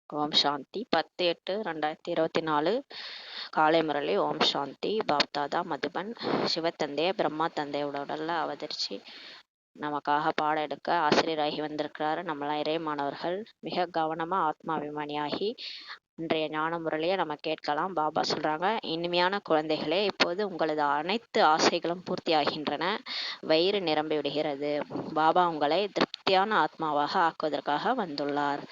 ஓம் சாந்தி 10/8/2024 காலை முரளி. ஓம் சாந்தி. பாப்தாதா மதுபன். சிவத்தந்தைய பிரம்மா தந்தையோட உடல்ல அவதரிச்சு நமக்காக பாடம் எடுக்க ஆசிரியராகி வந்திருக்கிறாரு. நம்மளாம் இறை மாணவர்கள் மிக கவனமா ஆத்மாபிமானியாகி இன்றைய ஞான முரளியை நம்ம கேட்கலாம். பாபா சொல்றாங்க, இனிமையான குழந்தைகளே, இப்போது உங்களது அனைத்து ஆசைகளும் பூர்த்தி ஆகின்றன, வயிறு நிரம்பி விடுகிறது. பாபா உங்களை திருப்தியான ஆத்மாவாக ஆக்குவதற்காக வந்துள்ளார்.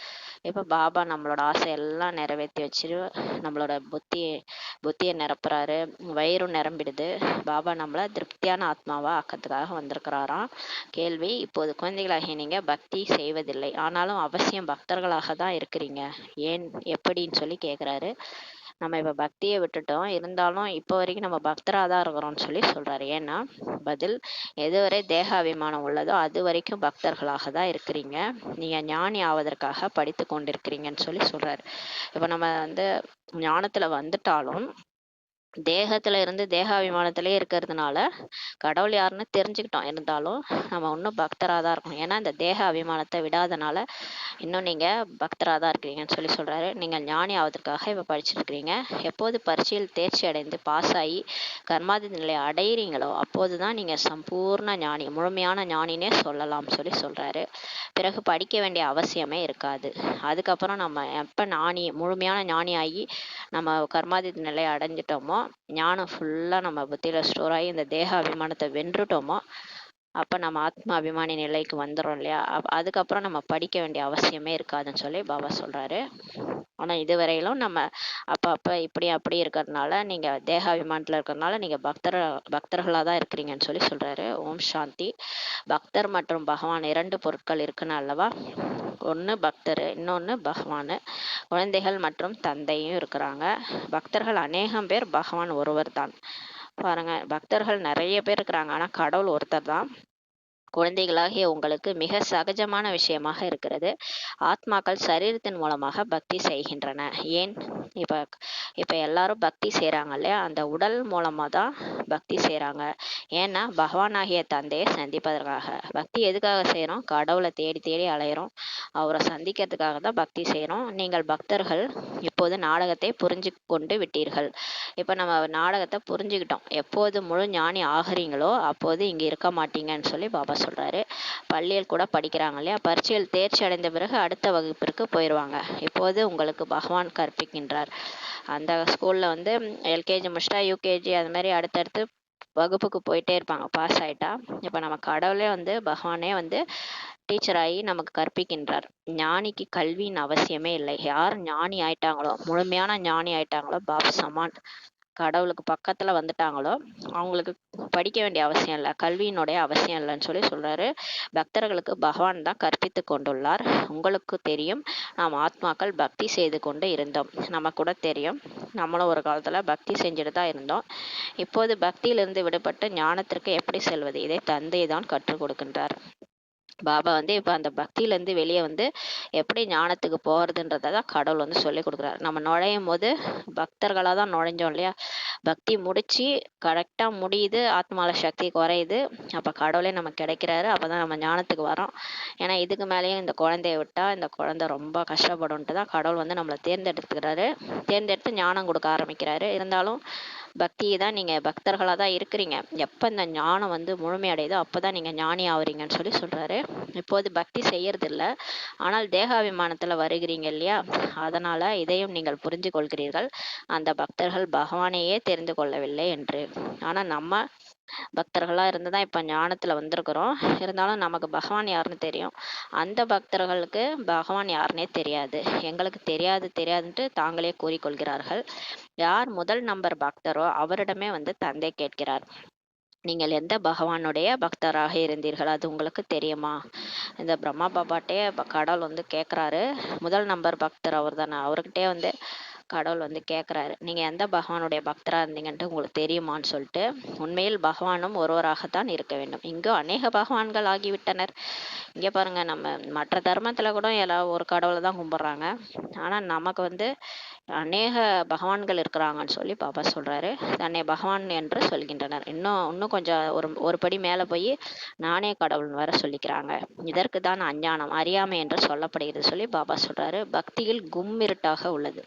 இப்போ பாபா நம்மளோட ஆசை எல்லாம் நிறைவேற்றி வச்சுட்டு நம்மளோட புத்தியை நிரப்புறாரு, வயிறும் நிரம்பிடுது. பாபா நம்மளை திருப்தியான ஆத்மாவா ஆக்கிறதுக்காக வந்திருக்கிறாராம். கேள்வி: இப்போது குழந்தைகளாகிய நீங்க பக்தி செய்வதில்லை, ஆனாலும் அவசியம் பக்தர்களாக தான் இருக்கிறீங்க, ஏன், எப்படின்னு சொல்லி கேட்குறாரு. நம்ம இப்போ பக்தியை விட்டுட்டோம், இருந்தாலும் இப்போ வரைக்கும் நம்ம பக்தராக தான் இருக்கிறோம்னு சொல்லி சொல்கிறாரு. ஏன்னா பதில்: எதுவரை தேக அபிமானம் உள்ளதோ அது வரைக்கும் பக்தர்களாக தான் இருக்கிறீங்க, நீங்கள் ஞானி ஆவதற்காக படித்து கொண்டிருக்கிறீங்கன்னு சொல்லி சொல்கிறாரு. இப்போ நம்ம ஞானத்தில் வந்துட்டாலும் தேகத்துல இருந்து தேகாபிமானத்திலே இருக்கிறதுனால கடவுள் யாருன்னு தெரிஞ்சுக்கிட்டோம், இருந்தாலும் நம்ம இன்னும் பக்தராக தான் இருக்கணும். ஏன்னா இந்த தேக அபிமானத்தை விடாதனால இன்னும் நீங்கள் பக்தராக தான் இருக்கிறீங்கன்னு சொல்லி சொல்கிறாரு. நீங்கள் ஞானி ஆவதற்காக இப்போ படிச்சுருக்கிறீங்க. எப்போது பரீட்சையில் தேர்ச்சி அடைந்து பாஸ் ஆகி கர்மாதி நிலையை அடையிறீங்களோ அப்போது தான் நீங்கள் சம்பூர்ண ஞானி, முழுமையான ஞானினே சொல்லலாம் சொல்லி சொல்கிறாரு. பிறகு படிக்க வேண்டிய அவசியமே இருக்காது. அதுக்கப்புறம் நம்ம எப்போ முழுமையான ஞானி ஆகி நம்ம கர்மாதி நிலையை அடைஞ்சிட்டோமோ, ஞானம் ஃபுல்லாக நம்ம புத்தியில் ஸ்டோர் ஆகி இந்த தேக அபிமானத்தை வென்றுட்டோமோ, அப்போ நம்ம ஆத்மா அபிமானி நிலைக்கு வந்துடும் இல்லையா. அதுக்கப்புறம் நம்ம படிக்க வேண்டிய அவசியமே இருக்காதுன்னு சொல்லி பாபா சொல்கிறாரு. ஆனால் இதுவரையிலும் நம்ம அப்போ இப்படி அப்படி இருக்கிறதுனால, நீங்கள் தேகாபிமானத்தில் இருக்கிறதுனால நீங்கள் பக்தர்களாக தான் இருக்கிறீங்கன்னு சொல்லி சொல்கிறாரு. ஓம் சாந்தி. பக்தர் மற்றும் பகவான் 2 பொருட்கள் இருக்குன்னு அல்லவா. ஒன்று பக்தர், இன்னொன்று பகவான். குழந்தைகள் மற்றும் தந்தையும் இருக்கிறாங்க. பக்தர்கள் அநேகம் பேர், பகவான் ஒருவர் தான். பாருங்க, பக்தர்கள் நிறைய பேர் இருக்கிறாங்க, ஆனால் கடவுள் ஒருத்தர் தான். குழந்தைகளாகிய உங்களுக்கு மிக சகஜமான விஷயமாக இருக்கிறது. ஆத்மாக்கள் சரீரத்தின் மூலமாக பக்தி செய்கின்றன. ஏன்? இப்போ எல்லாரும் பக்தி செய்கிறாங்க இல்லையா, அந்த உடல் மூலமாக தான் பக்தி செய்கிறாங்க. ஏன்னா பகவானாகிய தந்தையை சந்திப்பதற்காக. பக்தி எதுக்காக செய்கிறோம்? கடவுளை தேடி தேடி அலையிறோம், அவரை சந்திக்கிறதுக்காக தான் பக்தி செய்கிறோம். நீங்கள் பக்தர்கள் இப்போது நாடகத்தை புரிஞ்சு கொண்டு விட்டீர்கள். இப்போ நம்ம நாடகத்தை புரிஞ்சுக்கிட்டோம். எப்போது முழு ஞானி ஆகிறீங்களோ அப்போது இங்கே இருக்க மாட்டீங்கன்னு சொல்லி பாபா சொல்கிறாரு. பள்ளியில் கூட படிக்கிறாங்க இல்லையா, பரீட்சையில் தேர்ச்சி அடைந்த பிறகு அடுத்த வகுப்பிற்கு போயிடுவாங்க. இப்போது உங்களுக்கு பகவான் கற்பிக்கின்றார். அந்த ஸ்கூலில் எல்கேஜி முடிச்சிட்டா யூகேஜி அது மாதிரி அடுத்தடுத்து வகுப்புக்கு போயிட்டே இருப்பாங்க, பாஸ் ஆகிட்டா. இப்போ நம்ம கடவுளே பகவானே டீச்சராகி நமக்கு கற்பிக்கின்றார். ஞானிக்கு கல்வியின் அவசியமே இல்லை. யார் ஞானி ஆயிட்டாங்களோ, முழுமையான ஞானி ஆயிட்டாங்களோ, பாப் சமான் கடவுளுக்கு பக்கத்தில் வந்துட்டாங்களோ, அவங்களுக்கு படிக்க வேண்டிய அவசியம் இல்லை, கல்வியினுடைய அவசியம் இல்லைன்னு சொல்லி சொல்கிறாரு. பக்தர்களுக்கு பகவான் தான் கற்பித்து கொண்டுள்ளார். உங்களுக்கு தெரியும், நாம் ஆத்மாக்கள் பக்தி செய்து கொண்டு இருந்தோம். நமக்கு கூட தெரியும், நம்மளும் ஒரு காலத்தில் பக்தி செஞ்சுட்டு தான் இருந்தோம். இப்போது பக்தியிலிருந்து விடுபட்டு ஞானத்திற்கு எப்படி செல்வது, இதை தந்தை தான் கற்றுக் கொடுக்கின்றார். பாபா இப்போ அந்த பக்தியிலேருந்து வெளியே எப்படி ஞானத்துக்கு போகிறதுன்றதை தான் கடவுள் சொல்லி கொடுக்குறாரு. நம்ம நுழையும் போது பக்தர்களாக தான் நுழைஞ்சோம் இல்லையா. பக்தி முடித்து கரெக்டாக முடியுது, ஆத்மாவில் சக்தி குறையுது, அப்போ கடவுளே நமக்கு கிடைக்கிறாரு. அப்போ தான் நம்ம ஞானத்துக்கு வரோம். ஏன்னா இதுக்கு மேலேயும் இந்த குழந்தைய விட்டால் இந்த குழந்தை ரொம்ப கஷ்டப்படும்ன்ட்டு தான் கடவுள் நம்மளை தேர்ந்தெடுத்து ஞானம் கொடுக்க ஆரம்பிக்கிறாரு. இருந்தாலும் பக்தியை தான் நீங்கள் பக்தர்களாக தான் இருக்கிறீங்க. எப்போ இந்த ஞானம் முழுமையடையுதோ அப்போ தான் நீங்கள் ஞானி ஆகுறீங்கன்னு சொல்லி சொல்கிறாரு. இப்போது பக்தி செய்யறதில்ல, ஆனால் தேகாபிமானத்தில் வருகிறீங்க இல்லையா, அதனால் இதையும் நீங்கள் புரிஞ்சு கொள்கிறீர்கள். அந்த பக்தர்கள் பகவானையே தெரிந்து கொள்ளவில்லை என்று. ஆனால் நம்ம பக்தர்களாக இருந்து தான் இப்போ ஞானத்தில் வந்திருக்கிறோம். இருந்தாலும் நமக்கு பகவான் யாருன்னு தெரியும். அந்த பக்தர்களுக்கு பகவான் யாருன்னே தெரியாது. எங்களுக்கு தெரியாதுன்ட்டு தாங்களே கூறிக்கொள்கிறார்கள். யார் முதல் நம்பர் பக்தரோ அவரிடமே தந்தை கேட்கிறார், நீங்கள் எந்த பகவானுடைய பக்தராக இருந்தீர்கள், அது உங்களுக்கு தெரியுமா? இந்த பிரம்மா பாபாட்டே கடவுள் கேட்குறாரு. முதல் நம்பர் பக்தர் அவர் தானே. அவர்கிட்டே கடவுள் கேட்குறாரு, நீங்கள் எந்த பகவானுடைய பக்தராக இருந்தீங்கன்ட்டு உங்களுக்கு தெரியுமான்னு சொல்லிட்டு. உண்மையில் பகவானும் ஒருவராகத்தான் இருக்க வேண்டும். இங்கே அநேக பகவான்கள் ஆகிவிட்டனர். இங்கே பாருங்கள், நம்ம மற்ற தர்மத்தில் கூட எல்லாரும் ஒரு கடவுளை தான் கும்பிட்றாங்க. ஆனால் நமக்கு அநேக பகவான்கள் இருக்கிறாங்கன்னு சொல்லி பாபா சொல்கிறாரு. தன்னை பகவான் என்று சொல்கின்றனர். இன்னும் கொஞ்சம் ஒரு படி மேலே போய் நானே கடவுள் வர சொல்லிக்கிறாங்க. இதற்கு தான் அஞ்ஞானம், அறியாமை என்று சொல்லப்படுகிறது சொல்லி பாபா சொல்கிறாரு. பக்தியில் கும்மிருட்டாக உள்ளது.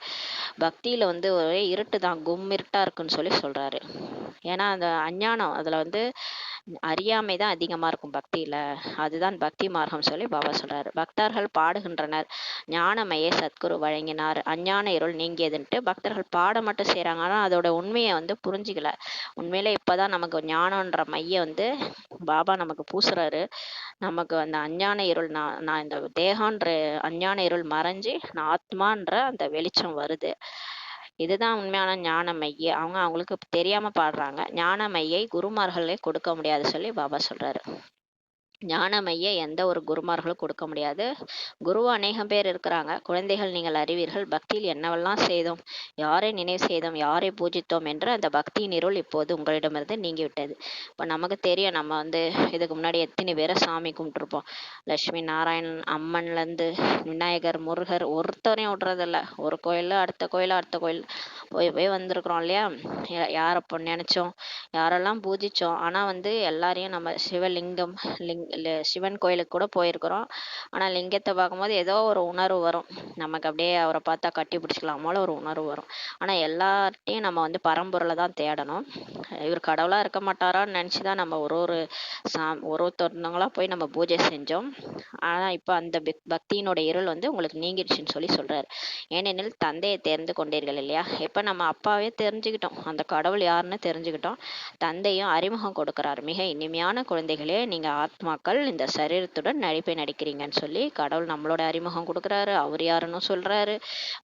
பக்தியில் ஒரே இருட்டு தான், கும்மிருட்டாக இருக்குன்னு சொல்லி சொல்கிறாரு. ஏன்னா அந்த அஞ்ஞானம், அதில் அறியாமை தான் அதிகமாக இருக்கும் பக்தியில். அதுதான் பக்தி மார்க்கம் சொல்லி பாபா சொல்கிறாரு. பக்தர்கள் பாடுகின்றனர், ஞானமையை சத்குரு வழங்கினார், அஞ்ஞான இருள் நீங்கியதுன்ட்டு பக்தர்கள் பாட மட்டும் செய்கிறாங்க. ஆனால் அதோட உண்மையை உறிஞ்சிக்கல. உண்மையிலே இப்போ தான் நமக்கு ஞானன்ற மைய பாபா நமக்கு பூசுறாரு. நமக்கு அந்த அஞ்ஞான இருள், நான் இந்த தேகன்ற அஞ்ஞான இருள் மறைஞ்சு நான் ஆத்மான்ற அந்த வெளிச்சம் வருது. இதுதான் உண்மையான ஞான மைய. அவங்களுக்கு தெரியாம பாடுறாங்க. ஞான மையை குருமார்களே கொடுக்க முடியாது சொல்லி பாபா சொல்றாரு. ஞானமைய எந்த ஒரு குருமார்களும் கொடுக்க முடியாது. குரு அநேகம் பேர் இருக்கிறாங்க. குழந்தைகள், நீங்கள் அறிவீர்கள் பக்தியில் என்னவெல்லாம் செய்தோம், யாரை நினைவு செய்தோம், யாரை பூஜித்தோம் என்று அந்த பக்தியின் இருள் இப்போது உங்களிடமிருந்து நீங்கிவிட்டது. இப்போ நமக்கு தெரியும், நம்ம இதுக்கு முன்னாடி எத்தனை பேரை சாமி கும்பிட்டுருப்போம். லட்சுமி நாராயணன், அம்மன்லேருந்து விநாயகர், முருகர், ஒருத்தரையும் விட்றதில்ல. ஒரு கோயில் அடுத்த கோயில் அடுத்த கோயில் போய் வந்திருக்கிறோம் இல்லையா. யாரை நினைச்சோம், யாரெல்லாம் பூஜிச்சோம். ஆனால் எல்லாரையும் நம்ம சிவலிங்கம், சிவன் கோயிலுக்கு கூட போயிருக்கிறோம். ஆனால் லிங்கத்தை பார்க்கும்போது ஏதோ ஒரு உணர்வு வரும் நமக்கு. அப்படியே அவரை பார்த்தா கட்டி பிடிச்சிக்கலாமோல ஒரு உணர்வு வரும். ஆனால் எல்லார்ட்டையும் நம்ம பரம்பொருளை தான் தேடணும். இவர் கடவுளாக இருக்க மாட்டாரான்னு நினச்சி தான் நம்ம ஒருத்தவங்களா போய் நம்ம பூஜை செஞ்சோம். ஆனால் இப்போ அந்த பக்தியினோட இருள் உங்களுக்கு நீங்கிடுச்சுன்னு சொல்லி சொல்கிறார். ஏனெனில் தந்தையை தெரிந்து கொண்டீர்கள் இல்லையா. இப்போ நம்ம அப்பாவே தெரிஞ்சுக்கிட்டோம், அந்த கடவுள் யாருன்னு தெரிஞ்சுக்கிட்டோம். தந்தையும் அறிமுகம் கொடுக்குறாரு. மிக இனிமையான குழந்தைகளே, நீங்கள் ஆத்மாக்கள் இந்த சரீரத்துடன் நடிப்பை நடிக்கிறீங்கன்னு சொல்லி கடவுள் நம்மளோட அறிமுகம் கொடுக்குறாரு. அவர் யாருன்னு சொல்கிறாரு.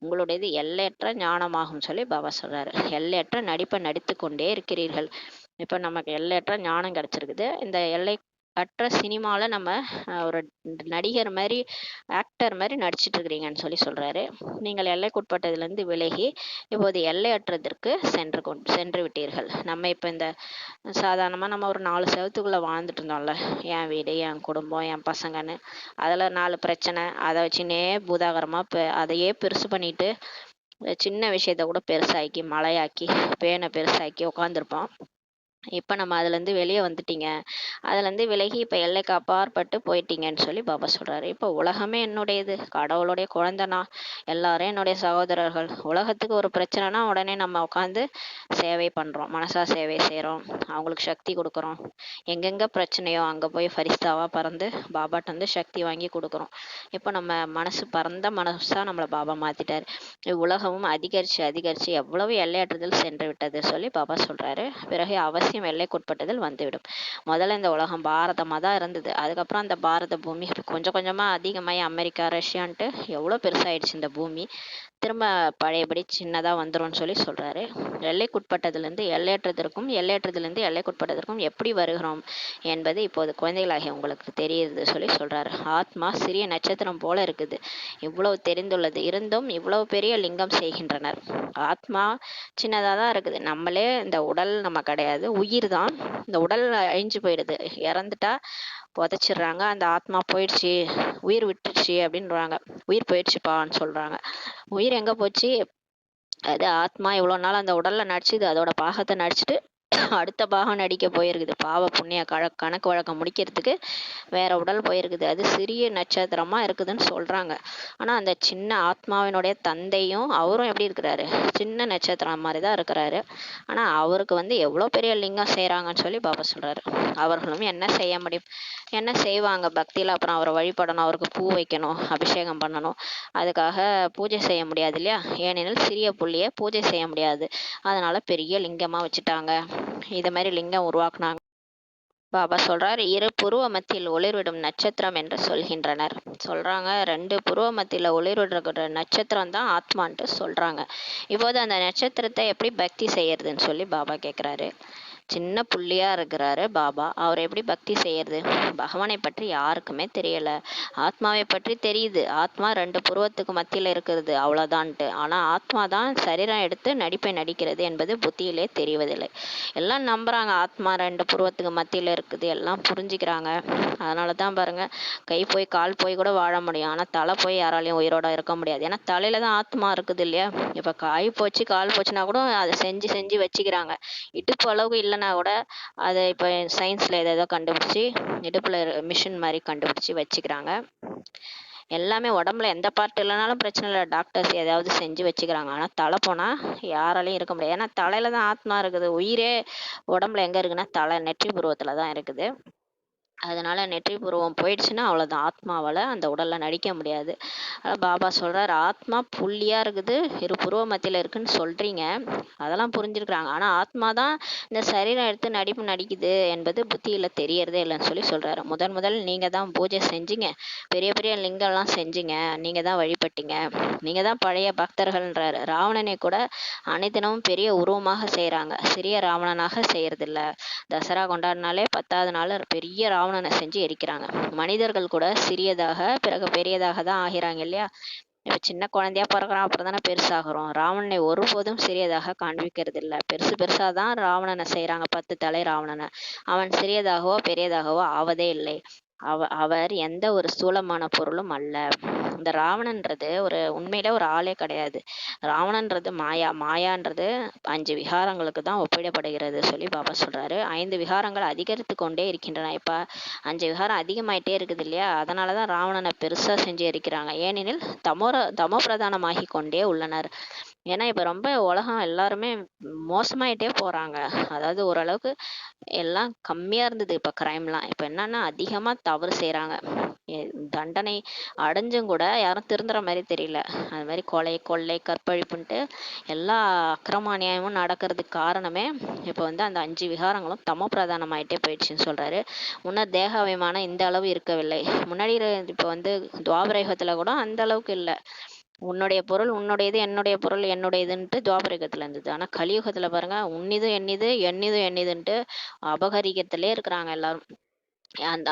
உங்களுடையது எல்லையற்ற ஞானமாகும் சொல்லி பாபா சொல்கிறாரு. எல்லையற்ற நடிப்பை நடித்து கொண்டே இருக்கிறீர்கள். இப்போ நமக்கு எல்லையற்ற ஞானம் கிடச்சிருக்குது. இந்த எல்லை அற்ற சினிமாவில் நம்ம ஒரு நடிகர் மாதிரி, ஆக்டர் மாதிரி நடிச்சிட்டு இருக்கிறீங்கன்னு சொல்லி சொல்கிறாரு. நீங்கள் எல்லைக்குட்பட்டதுலேருந்து விலகி இப்போது எல்லையற்றதற்கு சென்று விட்டீர்கள். நம்ம இப்போ இந்த சாதாரணமாக நம்ம ஒரு 4 செவத்துக்குள்ளே வாழ்ந்துட்டு இருந்தோம்ல, என் வீடு, என் குடும்பம், என் பசங்கன்னு. அதில் 4 பிரச்சனை, அதை வச்சுன்னே பூதாகரமாக அதையே பெருசு பண்ணிட்டு சின்ன விஷயத்த கூட பெருசாக்கி, மலையாக்கி, பேனை பெருசாக்கி உட்காந்துருப்போம். இப்போ நம்ம அதுலேருந்து வெளியே வந்துட்டீங்க. அதுலேருந்து விலகி இப்போ எல்லைக்கு அப்பாற்பட்டு போயிட்டீங்கன்னு சொல்லி பாபா சொல்கிறாரு. இப்போ உலகமே என்னுடையது, கடவுளுடைய குழந்தைனா, எல்லாரும் என்னுடைய சகோதரர்கள். உலகத்துக்கு ஒரு பிரச்சனைனா உடனே நம்ம உட்காந்து சேவை பண்ணுறோம், மனசா சேவை செய்கிறோம், அவங்களுக்கு சக்தி கொடுக்குறோம். எங்கெங்கே பிரச்சனையோ அங்கே போய் ஃபரிஸ்தாவாக பறந்து பாபாட்ட சக்தி வாங்கி கொடுக்குறோம். இப்போ நம்ம மனசு பறந்த மனசாக நம்மளை பாபா மாற்றிட்டார். உலகமும் அதிகரித்து எவ்வளவு எல்லையற்றுதல் சென்று விட்டது சொல்லி பாபா சொல்கிறாரு. பிறகு அவசியம் எல்லைக்குட்பட்டதில் வந்துவிடும். முதல்ல இந்த உலகம் பாரதமாக தான் இருந்தது. அதுக்கப்புறம் அந்த பாரத பூமி கொஞ்சம் கொஞ்சமாக அதிகமாகி அமெரிக்கா, ரஷ்யான்ட்டு எவ்வளோ பெருசாகிடுச்சு இந்த பூமி. திரும்ப பழையபடி சின்னதாக வந்துரும்னு சொல்லி சொல்கிறாரு. எல்லைக்குட்பட்டதுலேருந்து எல்லையற்றதற்கும், எல்லையற்றதுலேருந்து எல்லைக்குட்பட்டதற்கும் எப்படி வருகிறோம் என்பது இப்போது குழந்தைகளாகிய உங்களுக்கு தெரியுது சொல்லி சொல்கிறாரு. ஆத்மா சிறிய நட்சத்திரம் போல இருக்குது. இவ்வளவு தெரிந்துள்ளது இருந்தும் இவ்வளவு பெரிய லிங்கம் செய்கின்றனர். ஆத்மா சின்னதாக தான் இருக்குது. நம்மளே இந்த உடல் நம்ம கிடையாது, உயிர் தான். இந்த உடல் அழிஞ்சு போயிடுது, இறந்துட்டா புதைச்சிடுறாங்க. அந்த ஆத்மா போயிடுச்சு, உயிர் விட்டுருச்சு அப்படின்றாங்க. உயிர் போயிடுச்சுப்பான்னு சொல்கிறாங்க. உயிர் எங்கே போச்சு? அது ஆத்மா இவ்வளோ நாள் அந்த உடலில் நடிச்சுது, அதோட பாகத்தை நடிச்சுட்டு அடுத்த பாகம் நடிக்க போயிருக்குது. பாவ புண்ணிய கணக்கு வழக்கம் முடிக்கிறதுக்கு வேற உடல் போயிருக்குது. அது சிறிய நட்சத்திரமா இருக்குதுன்னு சொல்றாங்க. ஆனா அந்த சின்ன ஆத்மாவினுடைய தந்தையும் அவரும் எப்படி இருக்கிறாரு? சின்ன நட்சத்திரம் மாதிரி தான் இருக்கிறாரு. ஆனா அவருக்கு எவ்வளவு பெரிய லிங்கம் செய்யறாங்கன்னு சொல்லி பாபா சொல்றாரு. அவர்களும் என்ன செய்ய முடியும்? என்ன செய்வாங்க பக்தியில? அப்புறம் அவரை வழிபடணும், அவருக்கு பூ வைக்கணும், அபிஷேகம் பண்ணணும். அதுக்காக பூஜை செய்ய முடியாது இல்லையா? ஏனெனில் சிறிய புள்ளிய பூஜை செய்ய முடியாது. அதனால பெரிய லிங்கமா வச்சுட்டாங்க. இது மாதிரி லிங்கம் உருவாக்குனாங்க. பாபா சொல்றாரு, 2 புருவ மத்தியில் ஒளிர்விடும் நட்சத்திரம் என்று சொல்கின்றனர். சொல்றாங்க 2 புருவ மத்தியில ஒளிர்விடுற நட்சத்திரம் தான் ஆத்மான்ட்டு சொல்றாங்க. இப்போது அந்த நட்சத்திரத்தை எப்படி பக்தி செய்யறதுன்னு சொல்லி பாபா கேட்குறாரு. சின்ன புள்ளியா இருக்கிறாரு பாபா. அவர் எப்படி பக்தி செய்யறது? பகவானை பற்றி யாருக்குமே தெரியல. ஆத்மாவை பற்றி தெரியுது, ஆத்மா 2 புருவத்துக்கு மத்தியில இருக்கிறது அவ்வளோதான்ட்டு. ஆனால் ஆத்மா தான் சரீரம் எடுத்து நடிப்பை நடிக்கிறது என்பது புத்தியிலே தெரிவதில்லை. எல்லாம் நம்புறாங்க ஆத்மா 2 புருவத்துக்கு மத்தியில இருக்குது, எல்லாம் புரிஞ்சுக்கிறாங்க. அதனால தான் பாருங்க, கை போய் கால் போய் கூட வாழ முடியும், ஆனால் தலை போய் யாராலையும் உயிரோட இருக்க முடியாது. ஏன்னா தலையில தான் ஆத்மா இருக்குது இல்லையா? இப்போ கை போச்சு கால் போச்சுன்னா கூட அதை செஞ்சு செஞ்சு வச்சுக்கிறாங்க. இடுப்பு அளவுக்கு இல்லைன்னா கூட அதை இப்போ சயின்ஸில் ஏதோ கண்டுபிடிச்சி இடுப்பில் மிஷின் மாதிரி கண்டுபிடிச்சி வச்சுக்கிறாங்க. எல்லாமே உடம்புல எந்த பார்ட் இல்லைனாலும் பிரச்சனை இல்லை, டாக்டர்ஸ் ஏதாவது செஞ்சு வச்சுக்கிறாங்க. ஆனால் தலை போனால் யாராலையும் இருக்க முடியாது. ஏன்னா தலையில தான் ஆத்மா இருக்குது. உயிரே உடம்புல எங்கே இருக்குன்னா தலை நெற்றி புருவத்தில் தான் இருக்குது. அதனால நெற்றி புருவம் போயிடுச்சுன்னா அவ்வளோதான், ஆத்மாவால் அந்த உடலில் நடிக்க முடியாது. பாபா சொல்கிறார், ஆத்மா புள்ளியாக இருக்குது, 2 புருவ மத்தியில் இருக்குன்னு சொல்கிறீங்க, அதெல்லாம் புரிஞ்சிருக்கிறாங்க. ஆனால் ஆத்மா தான் இந்த சரீரம் எடுத்து நடிப்பு நடிக்குது என்பது புத்தியில் தெரியறதே இல்லைன்னு சொல்கிறாரு. முதல் நீங்கள் தான் பூஜை செஞ்சீங்க, பெரிய பெரிய லிங்கம்லாம் செஞ்சீங்க, நீங்கள் தான் வழிபட்டீங்க, நீங்கள் தான் பழைய பக்தர்கள்ன்றாரு. ராவணனை கூட அனைத்தினமும் பெரிய உருவமாக செய்கிறாங்க, சிறிய ராவணனாக செய்யறதில்ல. தசரா கொண்டாடினாலே 10வது நாள் பெரிய ராவணனை செஞ்சு எரிக்கிறாங்க. மனிதர்கள் கூட சிறியதாக பிறகு பெரியதாக தான் ஆகிறாங்க இல்லையா? இப்ப சின்ன குழந்தையா பிறகுறான், அப்புறம் தானே பெருசாகிறோம். ராவணனை ஒருபோதும் சிறியதாக காண்பிக்கிறது இல்லை. பெருசாதான் ராவணனை செய்யறாங்க, 10 தலை ராவணனை. அவன் சிறியதாகவோ பெரியதாகவோ ஆவதே இல்லை. அவர் எந்த ஒரு ஸ்தூலமான பொருளும் அல்ல. இந்த ராவணன்றது உண்மையில ஒரு ஆளே கிடையாது. ராவணன்றது மாயான்றது 5 விகாரங்களுக்கு தான் ஒப்பிடப்படுகிறது சொல்லி பாபா சொல்றாரு. 5 விகாரங்கள் அதிகரித்து கொண்டே இருக்கின்றன. இப்ப 5 விகாரம் அதிகமாயிட்டே இருக்குது இல்லையா? அதனாலதான் ராவணனை பெருசா செஞ்சு எரிக்கிறாங்க. ஏனெனில் தமோ பிரதானமாகி கொண்டே உள்ளனர். ஏன்னா இப்ப ரொம்ப உலகம் எல்லாருமே மோசமாயிட்டே போறாங்க. அதாவது ஓரளவுக்கு எல்லாம் கம்மியா இருந்தது இப்ப கிரைம்லாம். இப்ப என்னன்னா அதிகமா தவறு செய்யறாங்க. தண்டனை அடைஞ்சும் கூட யாரும் திருந்துற மாதிரி தெரியல. அது மாதிரி கொள்ளை கற்பழிப்புன்ட்டு எல்லா அக்கிரம அநியாயமும் நடக்கிறதுக்கு காரணமே இப்போ அந்த 5 விகாரங்களும் தமோ பிரதானமாயிட்டே போயிடுச்சுன்னு சொல்றாரு. முன்னர் தேகாபிமானம் இந்த அளவு இருக்கவில்லை. முன்னாடி இப்போ துவாபர யுகத்துல கூட அந்த அளவுக்கு இல்லை. உன்னுடைய பொருள் உன்னுடையது, என்னுடைய பொருள் என்னுடையதுன்ட்டு துவாபரயுகத்துல இருந்தது. ஆனா கலியுகத்துல பாருங்க, உன்னிது என்னிதுன்ட்டு அபகரிக்கத்திலே இருக்கிறாங்க எல்லாரும்.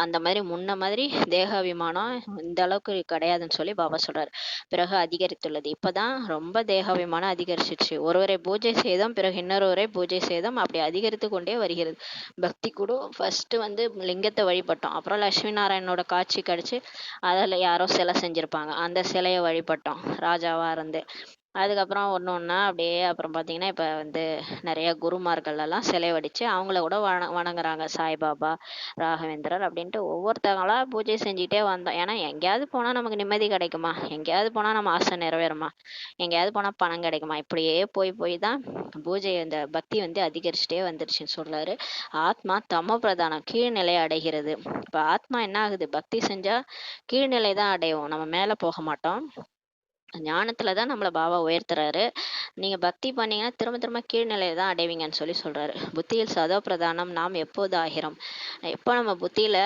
அந்த மாதிரி முன்ன மாதிரி தேகாபிமானம் இந்த அளவுக்கு கிடையாதுன்னு சொல்லி பாபா சொல்றாரு. பிறகு அதிகரித்துள்ளது. இப்பதான் ரொம்ப தேகாபிமானம் அதிகரிச்சிச்சு. ஒருவரை பூஜை செய்தோம், பிறகு இன்னொருவரை பூஜை செய்தோம், அப்படி அதிகரித்து கொண்டே வருகிறது. பக்தி கூட ஃபர்ஸ்ட் லிங்கத்தை வழிபட்டோம், அப்புறம் லட்சுமி நாராயணனோட காட்சி கிடைச்சு அதில் யாரோ சிலை செஞ்சிருப்பாங்க, அந்த சிலையை வழிபட்டோம் ராஜாவா இருந்து. அதுக்கப்புறம் ஒன்றா அப்படியே அப்புறம் பார்த்தீங்கன்னா இப்போ நிறைய குருமார்கள் எல்லாம் சிலை வடித்து அவங்கள கூட வணங்குறாங்க. சாய்பாபா, ராகவேந்திரர் அப்படின்ட்டு ஒவ்வொருத்தவங்களா பூஜை செஞ்சுட்டே வந்தோம். ஏன்னா எங்கேயாவது போனால் நமக்கு நிம்மதி கிடைக்குமா? எங்கேயாவது போனால் நம்ம ஆசை நிறைவேறுமா? எங்கேயாவது போனால் பணம் கிடைக்குமா? இப்படியே போய் தான் பூஜை இந்த பக்தி அதிகரிச்சுட்டே வந்துருச்சுன்னு சொல்றாரு. ஆத்மா தமோ பிரதானம், கீழ்நிலை அடைகிறது. இப்போ ஆத்மா என்ன ஆகுது? பக்தி செஞ்சால் கீழ்நிலை தான் அடைவோம், நம்ம மேலே போக மாட்டோம். ஞானத்துல தான் நம்மளை பாபா உயர்த்துறாரு. நீங்க பக்தி பண்ணீங்கன்னா திரும்ப கீழ்நிலையை தான் அடைவீங்கன்னு சொல்றாரு. புத்தியில் சதோ பிரதானம் நாம் எப்போது ஆகிறோம்? எப்போ நம்ம புத்தியில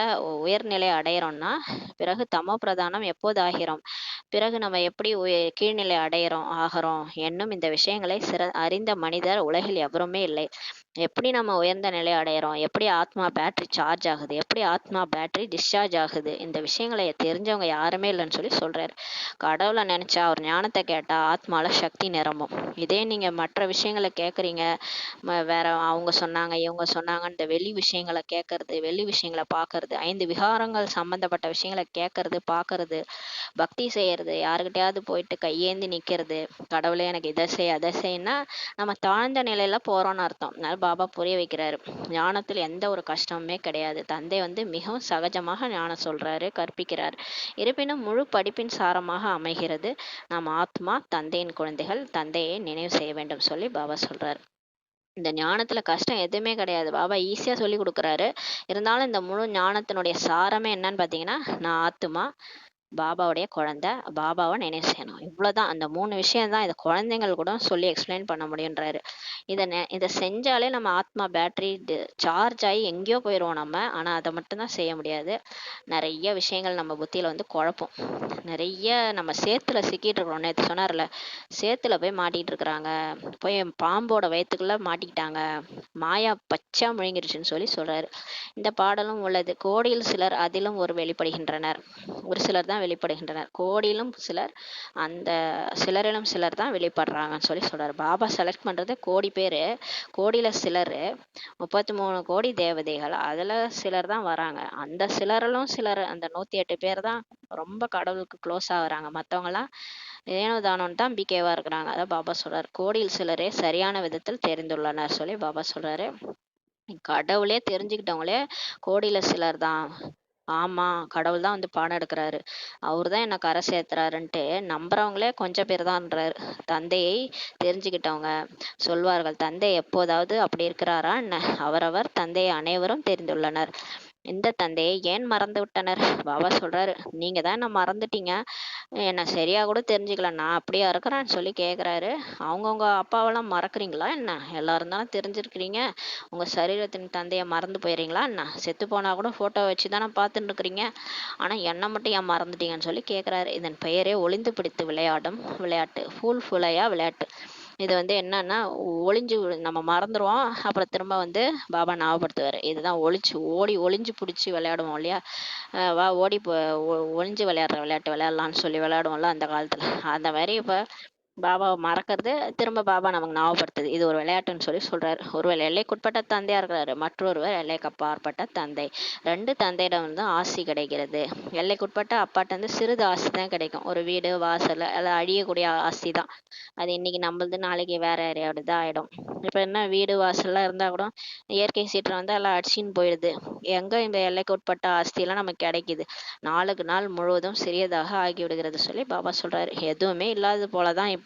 உயர்நிலை அடையிறோம்னா பிறகு தமோ பிரதானம் எப்போது ஆகிறோம்? பிறகு நம்ம எப்படி கீழ்நிலை ஆகிறோம் என்னும் இந்த விஷயங்களை அறிந்த மனிதர் உலகில் எவருமே இல்லை. எப்படி நம்ம உயர்ந்த நிலை அடையிறோம், எப்படி ஆத்மா பேட்டரி சார்ஜ் ஆகுது, எப்படி ஆத்மா பேட்டரி டிஸ்சார்ஜ் ஆகுது, இந்த விஷயங்களை தெரிஞ்சவங்க யாருமே இல்லைன்னு சொல்றாரு. கடவுளை நினைச்சா, ஒரு ஞானத்தை கேட்டா ஆத்மால சக்தி நிரம்பும். இதே நீங்க மற்ற விஷயங்களை கேட்குறீங்க, வேற அவங்க சொன்னாங்க இவங்க சொன்னாங்க, இந்த வெளி விஷயங்களை கேட்கறது, வெளி விஷயங்களை பார்க்கறது, 5 விகாரங்கள் சம்பந்தப்பட்ட விஷயங்களை கேட்கறது பார்க்கறது, பக்தி செய்யறது, யாருக்கிட்டையாவது போயிட்டு கையேந்தி நிக்கிறது, கடவுளே எனக்கு இதை செய் அதை செய்யினா நம்ம தாழ்ந்த நிலையில போறோம்னு அர்த்தம். பாபா புரிய வைக்கிறாரு, ஞானத்தில் எந்த ஒரு கஷ்டமுமே கிடையாது. தந்தை மிகவும் சகஜமாக ஞானம் சொல்றாரு, கற்பிக்கிறார். இருப்பினும் முழு படிப்பின் சாரமாக அமைகிறது. நாம் ஆத்மா, தந்தையின் குழந்தைகள், தந்தையை நினைவு செய்ய வேண்டும் சொல்லி பாபா சொல்றாரு. இந்த ஞானத்துல கஷ்டம் எதுவுமே கிடையாது, பாபா ஈஸியா சொல்லி கொடுக்குறாரு. இருந்தாலும் இந்த முழு ஞானத்தினுடைய சாரமே என்னன்னு பாத்தீங்கன்னா, நான் ஆத்மா, பாபாவுடைய குழந்தை, பாபாவை நினைவு செய்யணும். இவ்வளோதான். அந்த 3 விஷயம் தான் இத குழந்தைங்கள் கூட சொல்லி எக்ஸ்பிளைன் பண்ண முடியுன்றாரு. இத செஞ்சாலே நம்ம ஆத்மா பேட்டரி சார்ஜ் ஆகி எங்கேயோ போயிருவோம் நம்ம. ஆனா அத மட்டும் தான் செய்ய முடியாது. நெறைய விஷயங்கள் நம்ம புத்தியில வந்து குழப்பும். நெறைய நம்ம சேத்துல சிக்கிட்டு இருக்கிறோம். நேத்து சொன்னார்ல, சேத்துல போய் மாட்டிட்டு இருக்கிறாங்க. போய் பாம்போட வயித்துக்குள்ள மாட்டிக்கிட்டாங்க. மாயா பச்சா முழுங்கிருச்சுன்னு சொல்லி சொல்றாரு. இந்த பாடலும் உள்ளது. கோடியில் சிலர் அதிலும் ஒரு வெளிப்படுகின்றனர். ஒரு சிலர் தான் வெளிப்படுகின்றனர். கோடியிலும் சிலர், அந்த சிலரிலும் சிலர் தான் வெளிப்படுறாங்கன்னு சொல்லி சொல்றாரு. பாபா செலக்ட் பண்றது கோடி பேரு. கோடியில சிலர், 33 கோடி தேவதைகள். அதுல சிலர் தான் வராங்க. அந்த சிலரிலும் சிலர், அந்த 108 பேர் தான் ரொம்ப கடவுளுக்கு க்ளோஸ் ஆகுறாங்க. மத்தவங்கலாம் ஏனோ தானோன்னு தான் பிகேவா இருக்கிறாங்க. அதான் பாபா சொல்றாரு. கோடியில் சிலரே சரியான விதத்தில் தெரிந்துள்ளனர் சொல்லி பாபா சொல்றாரு. கடவுளே தெரிஞ்சுக்கிட்டவங்களே கோடியில சிலர் தான். ஆமா, கடவுள் தான் வந்து பாடம் எடுக்கிறாரு. அவரு தான் என்ன கரை சேர்த்துறாருன்ட்டு நம்புறவங்களே கொஞ்சம் பேர் தான்றாரு. தந்தையை தெரிஞ்சுக்கிட்டவங்க சொல்வார்கள், தந்தை எப்போதாவது அப்படி இருக்கிறாரா என்ன? அவரவர் தந்தையை அனைவரும் தெரிந்துள்ளனர். இந்த தந்தையை ஏன் மறந்து விட்டனர்? பாபா சொல்றாரு, நீங்க தான் என்ன மறந்துட்டீங்க. என்ன சரியா கூட தெரிஞ்சுக்கல, நான் அப்படியா இருக்கிறேன்னு சொல்லி கேக்குறாரு. அவங்கவுங்க அப்பாவெல்லாம் மறக்கறீங்களா என்ன? எல்லாரும் தானே தெரிஞ்சிருக்கிறீங்க. உங்க சரீரத்தின் தந்தையை மறந்து போயிடுறீங்களா என்ன? செத்து போனா கூட போட்டோ வச்சு தானே பார்த்துட்டு இருக்கிறீங்க. ஆனா என்ன மட்டும் ஏன் மறந்துட்டீங்கன்னு சொல்லி கேக்குறாரு. இதன் பெயரே ஒளிந்து பிடித்து விளையாடும் விளையாட்டு. ஃபுல்ஃபுல்லையா விளையாட்டு. இது வந்து என்னன்னா, நம்ம மறந்துருவோம். அப்புறம் திரும்ப வந்து பாபா ஞாபகப்படுத்துவாரு. இதுதான் ஒளிஞ்சு பிடிச்சி விளையாடுவோம் இல்லையா? வா ஓடி ஒளிஞ்சு விளையாடுற விளையாட்டு விளையாடலாம்னு சொல்லி விளையாடுவோம்ல அந்த காலத்துல. அந்த மாதிரி இப்ப பாபாவை மறக்கிறது, திரும்ப பாபா நமக்கு ஞாபகப்படுத்துது. இது ஒரு விளையாட்டுன்னு சொல்லி சொல்றாரு. ஒருவர் எல்லைக்குட்பட்ட தந்தையா இருக்கிறாரு, மற்றொருவர் எல்லைக்கு அப்பாற்பட்ட தந்தை. 2 தந்தையிடம் வந்து ஆசி கிடைக்கிறது. எல்லைக்குட்பட்ட அப்பாட்ட வந்து சிறிது ஆசி தான் கிடைக்கும். ஒரு வீடு வாசல், அது அழியக்கூடிய ஆசி தான். அது இன்னைக்கு நம்மளது, நாளைக்கு வேற யாரையோடது ஆயிடும். இப்ப என்ன, வீடு வாசல்லாம் இருந்தா கூட இயற்கை சீற்றம் வந்து எல்லாம் அடிச்சின்னு போயிடுது. எங்க இந்த எல்லைக்கு உட்பட்ட ஆஸ்தியெல்லாம் நமக்கு கிடைக்குது? நாளுக்கு நாள் முழுவதும் சிறியதாக ஆகிவிடுகிறது சொல்லி பாபா சொல்றாரு. எதுவுமே இல்லாதது போலதான் இப்ப.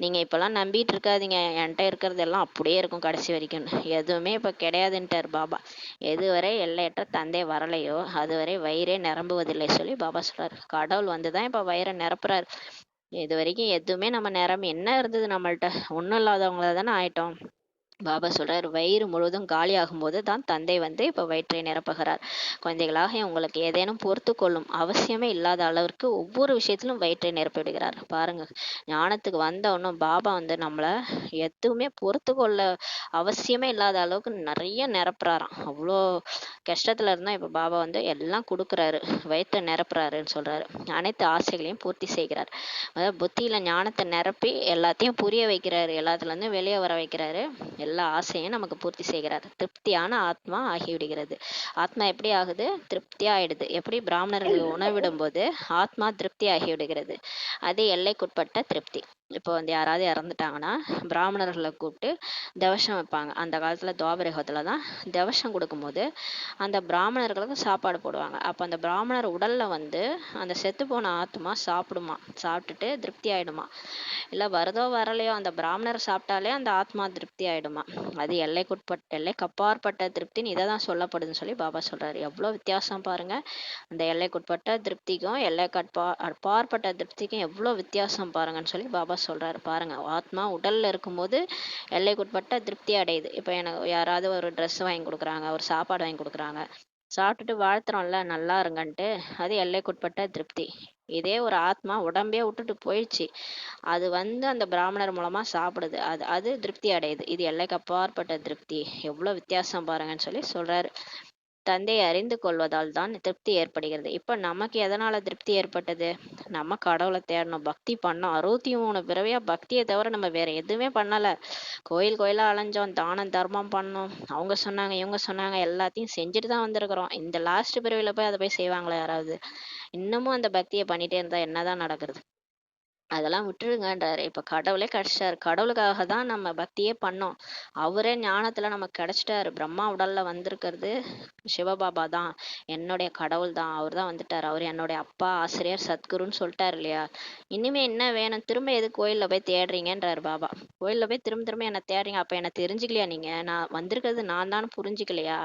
நீங்க இப்பெல்லாம் நம்பிட்டு இருக்காதீங்க, என்கிட்ட இருக்கிறது எல்லாம் அப்படியே இருக்கும் கடைசி வரைக்கும். எதுவுமே இப்ப கிடையாதுன்ட்டார் பாபா. எதுவரை எல்லையற்ற தந்தை வரலையோ அதுவரை வயிறே நிரம்புவதில்லை சொல்லி பாபா சொல்றாரு. கடவுள் வந்துதான் இப்ப வயிறை நிரப்புறாரு. இது வரைக்கும் எதுவுமே நம்ம நிரம்பி என்ன இருந்தது நம்மள்ட்ட? ஒண்ணும் இல்லாதவங்கள தானே ஆயிட்டோம். பாபா சொல்றார், வயிறு முழுவதும் காலியாகும் போது தான் தந்தை வந்து இப்ப வயிற்றை நிரப்புகிறார். குழந்தைகளாக உங்களுக்கு ஏதேனும் பொறுத்து கொள்ளும் அவசியமே இல்லாத அளவிற்கு ஒவ்வொரு விஷயத்திலும் வயிற்றை நிரப்பிவிடுகிறார். பாருங்க, ஞானத்துக்கு வந்தவனும் பாபா வந்து நம்மள எதுவுமே பொறுத்து கொள்ள அவசியமே இல்லாத அளவுக்கு நிறைய நிரப்புறாராம். அவ்வளோ கஷ்டத்துல இருந்தா இப்ப பாபா வந்து எல்லாம் கொடுக்குறாரு, வயிற்றை நிரப்புறாருன்னு சொல்றாரு. அனைத்து ஆசைகளையும் பூர்த்தி செய்கிறார். அதாவது புத்தியில ஞானத்தை நிரப்பி எல்லாத்தையும் புரிய வைக்கிறாரு, எல்லாத்துல இருந்து வெளியே வர வைக்கிறாரு. எல்லா ஆசையும் நமக்கு பூர்த்தி செய்கிறார். திருப்தியான ஆத்மா ஆகிவிடுகிறது. ஆத்மா எப்படி ஆகுது? திருப்தியா ஆயிடுது. எப்படி? பிராமணர்களுக்கு உணவிடும் போது ஆத்மா திருப்தி ஆகிவிடுகிறது. அது எல்லைக்குட்பட்ட திருப்தி. இப்போ வந்து யாராவது இறந்துட்டாங்கன்னா பிராமணர்களை கூப்பிட்டு தவசம் வைப்பாங்க. அந்த காலத்துல துவாபரயுகத்துல தான் தவசம் கொடுக்கும்போது அந்த பிராமணர்களுக்கு சாப்பாடு போடுவாங்க. அப்ப அந்த பிராமணர் உடல்ல வந்து அந்த செத்து போன ஆத்மா சாப்பிடுமா, சாப்பிட்டுட்டு திருப்தி ஆயிடுமா. இல்ல வருதோ வரலையோ அந்த பிராமணர் சாப்பிட்டாலே அந்த ஆத்மா திருப்தி ஆயிடுமா. அது எல்லைக்கு அப்பாற்பட்ட திருப்தின்னு இதை தான் சொல்லப்படுதுன்னு சொல்லி பாபா சொல்றாரு. எவ்வளவு வித்தியாசம் பாருங்க. அந்த எல்லைக்குட்பட்ட திருப்திக்கும் அப்பாற்பட்ட திருப்திக்கும் எவ்வளவு வித்தியாசம் பாருங்கன்னு சொல்லி பாபா சொல்றாரு. பாருங்க, ஆத்மா உடல்ல இருக்கும்போது எல்லைக்குட்பட்ட திருப்தி அடையுது. இப்ப எனக்கு யாராவது ஒரு ட்ரெஸ் வாங்கி கொடுக்குறாங்க, ஒரு சாப்பாடு வாங்கி கொடுக்குறாங்க, சாப்பிட்டுட்டு வாழ்த்துறோம்ல நல்லா இருங்கன்ட்டு, அது எல்லைக்குட்பட்ட திருப்தி. இதே ஒரு ஆத்மா உடம்பே விட்டுட்டு போயிடுச்சு, அது வந்து அந்த பிராமணர் மூலமா சாப்பிடுது, அது அது திருப்தி அடையுது. இது எல்லைக்கு அப்பாற்பட்ட திருப்தி. எவ்வளவு வித்தியாசம் பாருங்கன்னு சொல்லி சொல்றாரு. தந்தையை அறிந்து கொள்வதால் தான் திருப்தி ஏற்படுகிறது. இப்ப நமக்கு எதனால திருப்தி ஏற்பட்டது? நம்ம கடவுளை தேடணும், பக்தி பண்ணோம். 63 பிறவியா பக்தியை தவிர நம்ம வேற எதுவுமே பண்ணல. கோயில் கோயிலா அலைஞ்சோம், தானம் தர்மம் பண்ணோம், அவங்க சொன்னாங்க இவங்க சொன்னாங்க, எல்லாத்தையும் செஞ்சுட்டு தான் வந்திருக்கிறோம். இந்த லாஸ்ட் பிறவில போய் அதை போய் செய்வாங்களா யாராவது? இன்னமும் அந்த பக்தியை பண்ணிட்டே இருந்தா என்னதான் நடக்குறது? அதெல்லாம் விட்டுருங்கன்றாரு. இப்ப கடவுளே கிடைச்சிட்டாரு. கடவுளுக்காக தான் நம்ம பக்தியே பண்ணோம். அவரே ஞானத்துல நமக்கு கிடைச்சிட்டாரு. பிரம்மா உடல்ல வந்திருக்கிறது சிவபாபா தான். என்னுடைய கடவுள் தான். அவர் தான் வந்துட்டாரு. அவர் என்னுடைய அப்பா, ஆசிரியர், சத்குருன்னு சொல்லிட்டாரு இல்லையா? இனிமே என்ன வேணும்? திரும்ப எதுக்கு கோயில்ல போய் தேடுறீங்கன்றாரு பாபா. கோயில்ல போய் திரும்ப திரும்ப என்ன தேடுறீங்க? அப்ப என்ன தெரிஞ்சுக்கலையா நீங்க? நான் வந்திருக்கிறது நான் தான் புரிஞ்சுக்கலையா?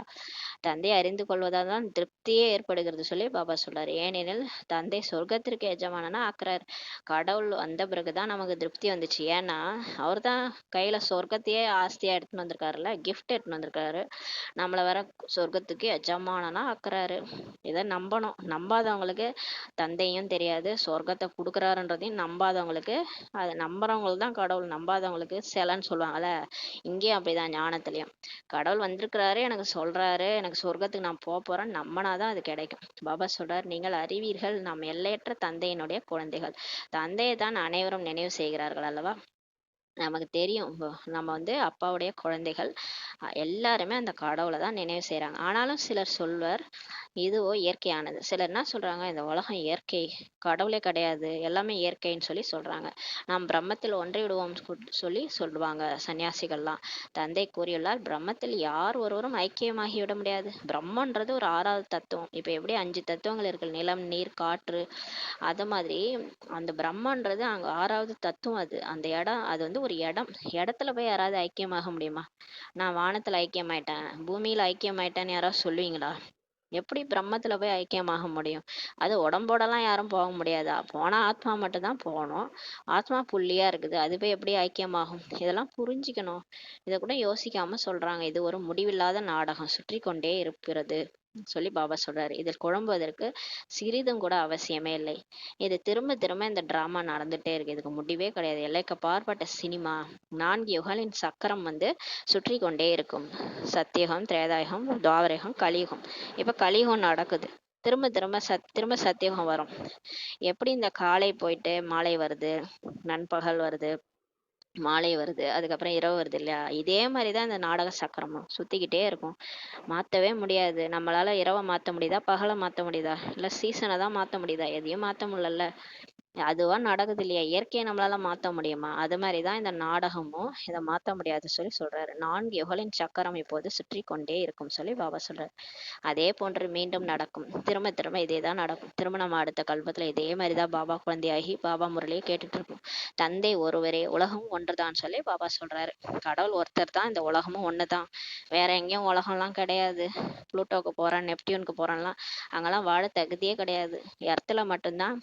தந்தையை அறிந்து கொள்வதால் தான் திருப்தியே ஏற்படுகிறது சொல்லி பாபா சொல்றாரு. ஏனெனில் தந்தை சொர்க்கத்திற்கு எஜமானனா ஆக்குறாரு. கடவுள் வந்த பிறகுதான் நமக்கு திருப்தி வந்துச்சு. ஏன்னா அவர் தான் கையில சொர்க்கத்தையே ஆஸ்தியா எடுத்துன்னு வந்திருக்காருல்ல, கிஃப்ட் எடுத்துன்னு வந்திருக்காரு. நம்மளை வேற சொர்க்கத்துக்கு எஜமானனா ஆக்குறாரு. இதை நம்பணும். நம்பாதவங்களுக்கு தந்தையும் தெரியாது, சொர்க்கத்தை கொடுக்குறாருன்றதையும் நம்பாதவங்களுக்கு, அது நம்புறவங்களுக்கு தான் கடவுள், நம்பாதவங்களுக்கு சிலைன்னு சொல்லுவாங்கல்ல. இங்கேயும் அப்படிதான் ஞானத்திலையும் கடவுள் வந்திருக்கிறாரு, எனக்கு சொல்றாரு, எனக்கு சொர்க்கத்துக்கு நான் போறேன்னு நம்பினாதான் அது கிடைக்கும். பாபா சொல்றாரு, நீங்கள் அறிவீர்கள், நாம் எல்லையற்ற தந்தையினுடைய குழந்தைகள். தந்தையை தான் அனைவரும் நினைவு செய்கிறார்கள் அல்லவா? நமக்கு தெரியும் நம்ம வந்து அப்பாவுடைய குழந்தைகள். எல்லாருமே அந்த கடவுளை தான் நினைவு செய்றாங்க. ஆனாலும் சிலர் சொல்வர், இதுவோ இயற்கையானது. சிலர் என்ன சொல்றாங்க, இந்த உலகம் இயற்கை, கடவுளே கிடையாது, எல்லாமே இயற்கைன்னு சொல்லி சொல்றாங்க. நாம் பிரம்மத்தில் ஒன்றி விடுவோம் சொல்லி சொல்லுவாங்க சன்னியாசிகள்லாம். தந்தை கூறியுள்ளார், பிரம்மத்தில் யார் ஒருவரும் ஐக்கியமாகி விட முடியாது. பிரம்மன்றது ஒரு 6வது தத்துவம். இப்ப எப்படி 5 தத்துவங்கள் இருக்கு, நிலம், நீர், காற்று, அது மாதிரி அந்த பிரம்மன்றது அங்க 6வது தத்துவம். அது அந்த இடம், அது வந்து ஒரு இடம். இடத்துல போய் யாராவது ஐக்கியமாக முடியுமா? நான் வானத்துல ஐக்கியமாயிட்டேன், பூமியில ஐக்கியமாயிட்டேன்னு யாராவது சொல்லுவீங்களா? எப்படி பிரம்மத்துல போய் ஐக்கியமாக முடியும்? அது உடம்போடலாம் யாரும் போக முடியாதா? போனா ஆத்மா மட்டும் தான் போகணும். ஆத்மா புள்ளியா இருக்குது, அது போய் எப்படி ஐக்கியமாகும்? இதெல்லாம் புரிஞ்சுக்கணும். இதை கூட யோசிக்காம சொல்றாங்க, இது ஒரு முடிவில்லாத நாடகம், சுற்றி கொண்டே இருக்கிறது சொல்லி பாபா சொல்றாரு. இதில் குழம்புவதற்கு சிறிதும் கூட அவசியமே இல்லை. இது திரும்ப திரும்ப இந்த டிராமா நடந்துட்டே இருக்கு. இதுக்கு முடிவே கிடையாது. எல்லைக்கு அப்பாற்பட்ட சினிமா. 4 யுகங்களின் சக்கரம் வந்து சுற்றி கொண்டே இருக்கும். சத்தியகம், திரேதாயுகம், துவாபரயுகம், கலியுகம். இப்ப கலியுகம் நடக்குது. திரும்ப திரும்ப திரும்ப சத்தியுகம் வரும். எப்படி இந்த காலை போயிட்டு மாலை வருது, நண்பகல் வருது, மாலை வருது, அதுக்கப்புறம் இரவு வருது இல்லையா? இதே மாதிரிதான் இந்த நாடக சக்கரமும் சுத்திக்கிட்டே இருக்கும். மாத்தவே முடியாது. நம்மளால இரவை மாத்த முடியுதா, பகலை மாத்த முடியுதா, இல்ல சீசனை தான் மாத்த முடியுதா? எதையும் மாத்த முடியல. அதுவா நடக்குது இல்லையா? இயற்கையை நம்மளால மாத்த முடியுமா? அது மாதிரிதான் இந்த நாடகமும், இதை மாத்த முடியாது சொல்லி சொல்றாரு. 4 யுகலின் சக்கரம் இப்போது சுற்றி கொண்டே இருக்கும் சொல்லி பாபா சொல்றாரு. அதே போன்று மீண்டும் நடக்கும். திரும்ப திரும்ப இதேதான் நடக்கும். திரும்ப நம்ம அடுத்த கல்பத்துல இதே மாதிரிதான் பாபா குழந்தையாகி பாபா முரளியை கேட்டுட்டு இருப்போம். தந்தை ஒருவரே, உலகம் ஒன்றுதான் சொல்லி பாபா சொல்றாரு. கடவுள் ஒருத்தர் தான், இந்த உலகமும் ஒண்ணுதான். வேற எங்கேயும் உலகம்லாம் கிடையாது. புளூட்டோக்கு போறேன், நெப்டியூனுக்கு போறேன்லாம் அங்கெல்லாம் வாழ தகுதியே கிடையாது. எர்த்துல மட்டும்தான்